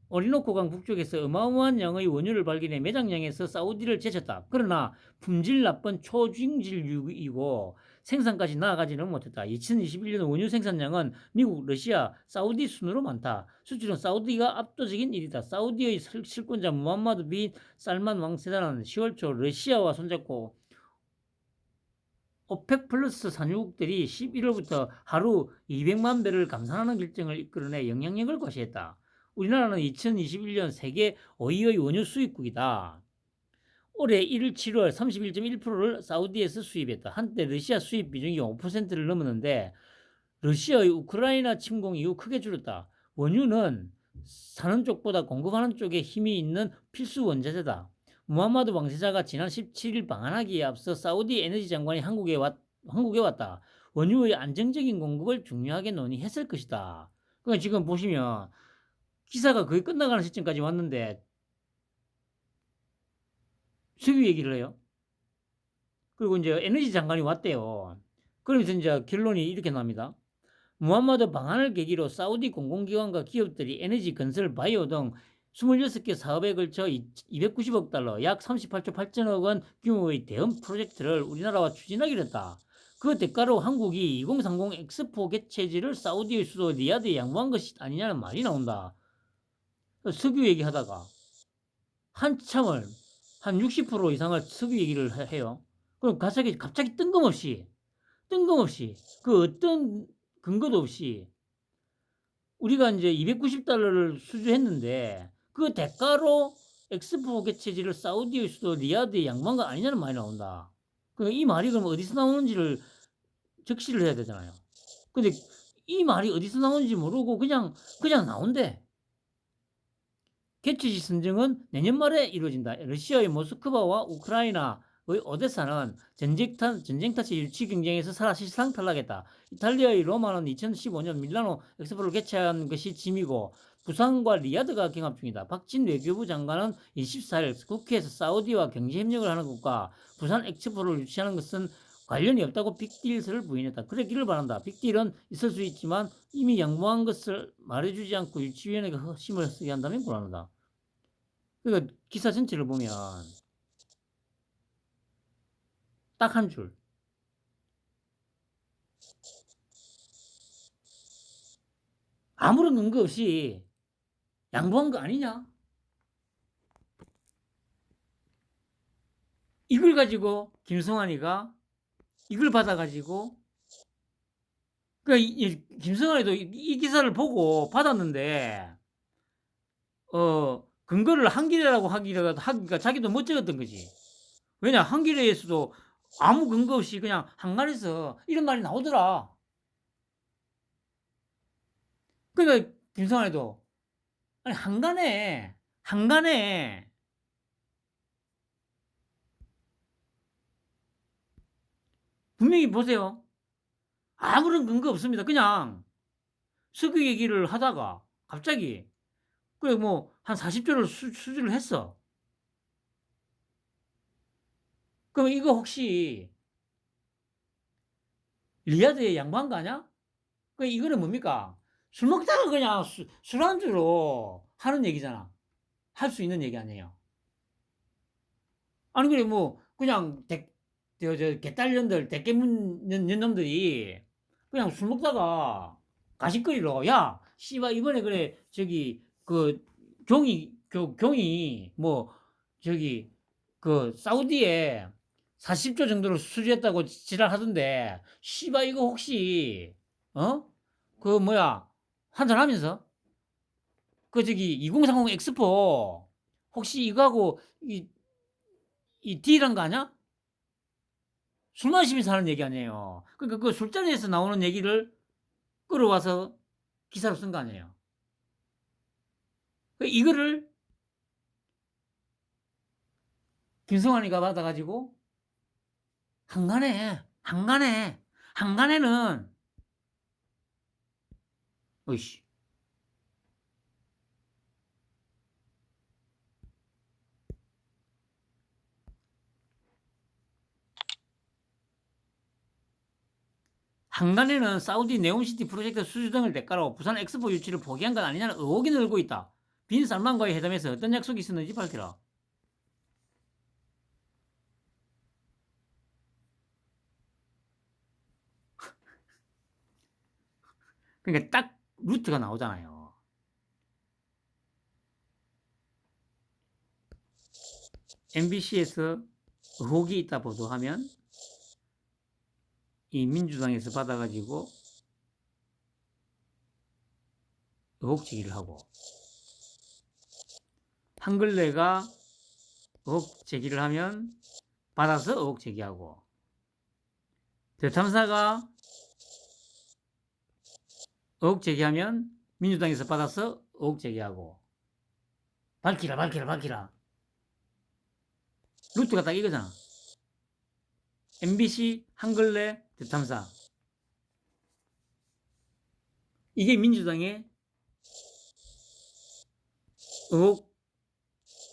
오리노코강 북쪽에서 어마어마한 양의 원유를 발견해 매장량에서 사우디를 제쳤다. 그러나 품질 나쁜 초중질유이고 생산까지 나아가지는 못했다. 2021년 원유 생산량은 미국, 러시아, 사우디 순으로 많다. 수출은 사우디가 압도적인 1위다. 사우디의 실권자 무함마드 빈 살만 왕세자는 10월 초 러시아와 손잡고 오펙 플러스 산유국들이 11월부터 하루 200만 배를 감산하는 결정을 이끌어내 영향력을 과시했다. 우리나라는 2021년 세계 5위의 원유 수입국이다. 올해 1월 7월 31.1%를 사우디에서 수입했다. 한때 러시아 수입 비중이 5%를 넘었는데 러시아의 우크라이나 침공 이후 크게 줄었다. 원유는 사는 쪽보다 공급하는 쪽에 힘이 있는 필수 원자재다. 무함마드 왕세자가 지난 17일 방한하기에 앞서 사우디 에너지 장관이 한국에 왔다. 원유의 안정적인 공급을 중요하게 논의했을 것이다. 그러니까 지금 보시면 기사가 거의 끝나가는 시점까지 왔는데 석유 얘기를 해요. 그리고 이제 에너지 장관이 왔대요. 그러면서 이제 결론이 이렇게 납니다. 무함마드 방한을 계기로 사우디 공공기관과 기업들이 에너지 건설, 바이오 등 26개 사업에 걸쳐 290억 달러, 약 38조 8천억 원 규모의 대형 프로젝트를 우리나라와 추진하기로 했다. 그 대가로 한국이 2030 엑스포 개최지를 사우디의 수도 리야드에 양보한 것이 아니냐는 말이 나온다. 석유 얘기하다가 한참을 한 60% 이상을 석유 얘기를 해요. 그럼 갑자기 뜬금없이 그 어떤 근거도 없이 우리가 이제 290달러를 수주했는데 그 대가로 엑스포 개최지를 사우디의 수도 리야드에 양보한 거 아니냐는 말이 나온다. 그러니까 이 말이 그럼 어디서 나오는지를 적시를 해야 되잖아요. 근데 이 말이 어디서 나오는지 모르고 그냥 나온대. 개최지 선정은 내년 말에 이루어진다. 러시아의 모스크바와 우크라이나의 오데사는 전쟁 탓에 유치 경쟁에서 사실상 탈락했다. 이탈리아의 로마는 2015년 밀라노 엑스포를 개최한 것이 짐이고 부산과 리야드가 경합 중이다. 박진 외교부 장관은 24일 국회에서 사우디와 경제협력을 하는 것과 부산 엑스포를 유치하는 것은 관련이 없다고 빅딜을 부인했다. 그랬기를 바란다. 빅딜은 있을 수 있지만 이미 양보한 것을 말해주지 않고 유치위원회가 힘을 쓰게 한다면 곤란하다. 그러니까 기사 전체를 보면 딱 한 줄. 아무런 근거 없이 양보한 거 아니냐? 이걸 가지고 김성환이가 이걸 받아가지고 그러니까 김성환이도 이 기사를 보고 받았는데 근거를 한겨레라고 하기가 자기도 못 적었던 거지. 왜냐 한겨레에서도 아무 근거 없이 그냥 한간에서 이런 말이 나오더라. 그러니까 김성환이도 아니 한간에 분명히 보세요. 아무런 근거 없습니다. 그냥 석유 얘기를 하다가 갑자기 그래 뭐 한 40조를 수주를 했어. 그럼 이거 혹시 리야드에 양보한 거 아니야? 그 이거는 뭡니까? 술 먹다가 그냥 술안주로 하는 얘기잖아. 할 수 있는 얘기 아니에요. 아니 그래 뭐 그냥 개딸년들 대깨문 년놈들이 그냥 술 먹다가 가십거리로 야 씨발 이번에 그래 저기 그 경이 뭐 저기 그 사우디에 40조 정도로 수주했다고 지랄하던데 씨발 이거 혹시 그 뭐야 한잔하면서 그 저기 2030 엑스포 혹시 이거하고 이 딜한 거 아니야? 술 마시면서 하는 얘기 아니에요. 그러니까 그 술자리에서 나오는 얘기를 끌어와서 기사로 쓴 거 아니에요. 그러니까 이거를 김성환이가 받아가지고 한간에는 어이씨 한간에는 사우디 네온시티 프로젝트 수주 등을 대가로 부산 엑스포 유치를 포기한 건 아니냐는 의혹이 늘고 있다. 빈 살만과의 회담에서 어떤 약속이 있었는지 밝혀라. 그러니까 딱 루트가 나오잖아요. MBC에서 의혹이 있다 보도하면 이 민주당에서 받아가지고 의혹 제기를 하고 한글레가 의혹 제기를 하면 받아서 의혹 제기하고 대탐사가 의혹 제기하면 민주당에서 받아서 의혹 제기하고 밝히라 루트가 딱 이거잖아. MBC 한글레 대탐사 이게 민주당의 의혹,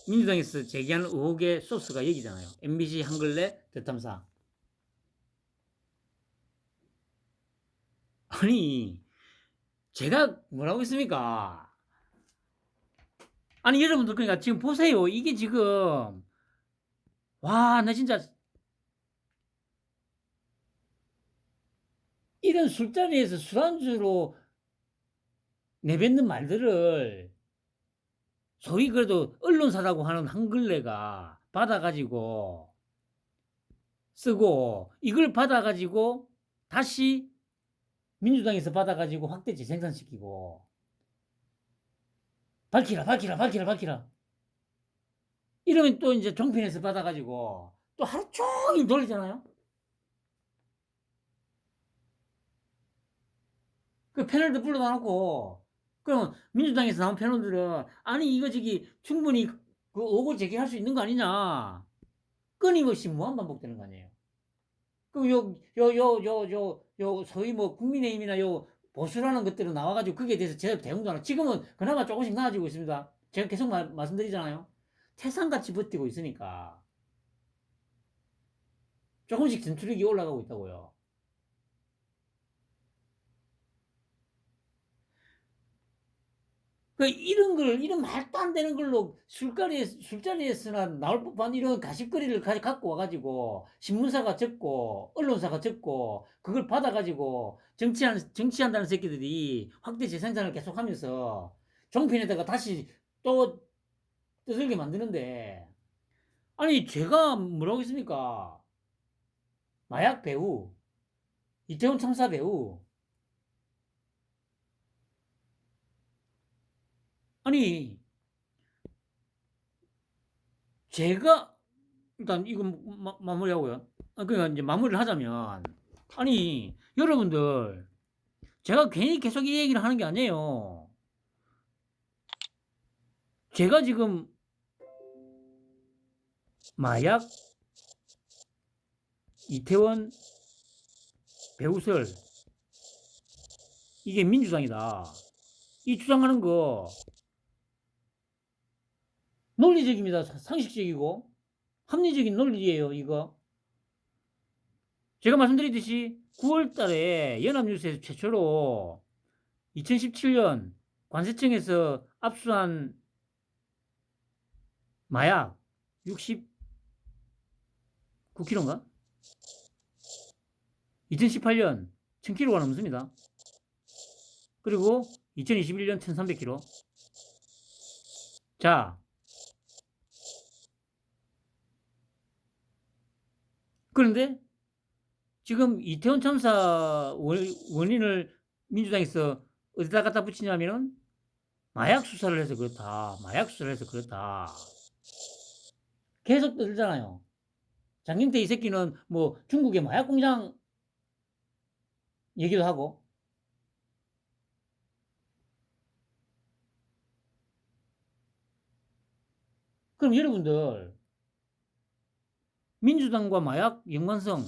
민주당에서 제기하는 의혹의 소스가 여기잖아요. MBC 한글내 대탐사. 아니, 제가 뭐라고 했습니까? 아니, 여러분들, 그러니까 지금 보세요. 이게 지금, 와, 나 진짜, 이런 술자리에서 술안주로 내뱉는 말들을 소위 그래도 언론사라고 하는 한글레가 받아가지고 쓰고, 이걸 받아가지고 다시 민주당에서 받아가지고 확대 재생산시키고, 밝히라, 밝히라, 밝히라, 밝히라. 이러면 또 이제 종편에서 받아가지고 또 하루 종일 돌리잖아요. 그 패널도 불러다 놓고, 그러면 민주당에서 나온 패널들은, 아니, 이거 저기 충분히 그 의혹을 제기할 수 있는 거 아니냐. 끊임없이 무한반복되는 거 아니에요. 그럼 소위 뭐 국민의힘이나 요 보수라는 것들은 나와가지고 거기에 대해서 제대로 대응도 안 하고, 지금은 그나마 조금씩 나아지고 있습니다. 제가 계속 말씀드리잖아요. 태산같이 버티고 있으니까 조금씩 전투력이 올라가고 있다고요. 그 이런 말도 안 되는 걸로 술자리에서나 나올 법한 이런 가십거리를 갖고 와가지고 신문사가 적고 언론사가 적고 그걸 받아가지고 정치한다는 새끼들이 확대 재생산을 계속하면서 종편에다가 다시 또 떠들게 만드는데, 아니, 제가 뭐라고 했습니까? 마약 배우, 이태원 참사 배우, 아니, 제가 일단 이거 마무리하고요. 그러니까 이제 마무리를 하자면, 아니, 여러분들, 제가 괜히 계속 이 얘기를 하는 게 아니에요. 제가 지금 마약, 이태원, 배우설, 이게 민주당이다, 이 주장하는 거 논리적입니다. 상식적이고 합리적인 논리예요, 이거. 제가 말씀드렸듯이 9월 달에 연합뉴스에서 최초로 2017년 관세청에서 압수한 마약 69kg인가? 2018년 1000kg가 넘습니다. 그리고 2021년 1300kg. 자, 그런데 지금 이태원 참사 원인을 민주당에서 어디다 갖다 붙이냐면은 마약 수사를 해서 그렇다, 마약 수사를 해서 그렇다 계속 떠들잖아요. 장경태 이 새끼는 뭐 중국의 마약 공장 얘기도 하고. 그럼 여러분들, 민주당과 마약 연관성,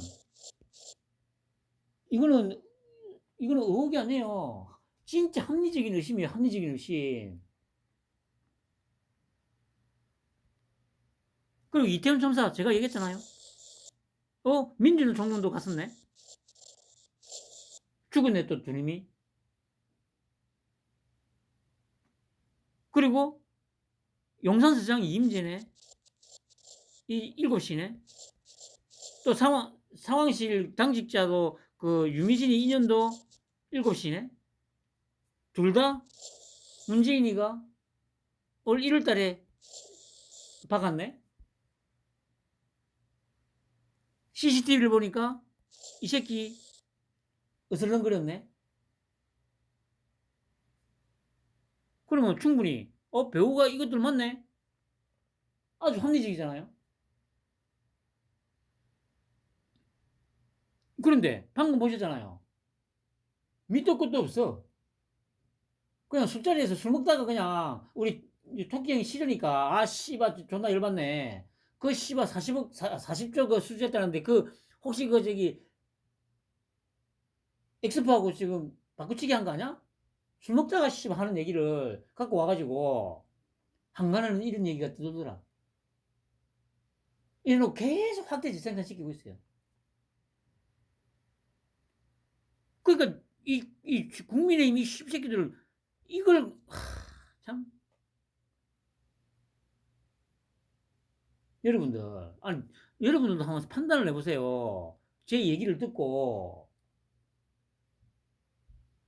이거는 의혹이 아니에요. 진짜 합리적인 의심이에요. 합리적인 의심. 그리고 이태원 참사 제가 얘기했잖아요. 민주는 종론도 갔었네. 죽었네, 또 주님이. 그리고 용산서장 이임재네. 이 7시네. 또 상황실 당직자도 그 유미진이 2년도 7시네. 둘 다 문재인이가 올 1월 달에 박았네. CCTV를 보니까 이 새끼 어슬렁거렸네. 그러면 충분히 배우가 이것들 맞네. 아주 합리적이잖아요. 그런데 방금 보셨잖아요. 밑도 끝도 없어. 그냥 술자리에서 술 먹다가 그냥 우리 토끼 형이 싫으니까, 아 씨발 존나 열받네. 그 씨발 40조 그 수주했다는데, 그 혹시 그 저기 엑스포하고 지금 바꾸치기 한 거 아니야? 술 먹다가 씨발 하는 얘기를 갖고 와가지고 한간에는 이런 얘기가 떠돌더라. 이래놓고 계속 확대 재생산시키고 있어요. 그러니까 이 국민의힘 이 씹새끼들 이걸 참 여러분들 아니 여러분들도 한번 판단을 해보세요. 제 얘기를 듣고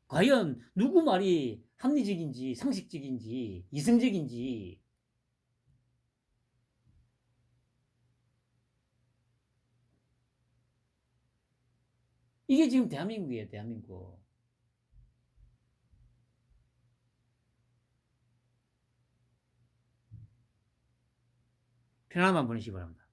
과연 누구 말이 합리적인지 상식적인지 이성적인지 이게 지금 대한민국이에요. 대한민국. 편안한 밤 보내시기 바랍니다.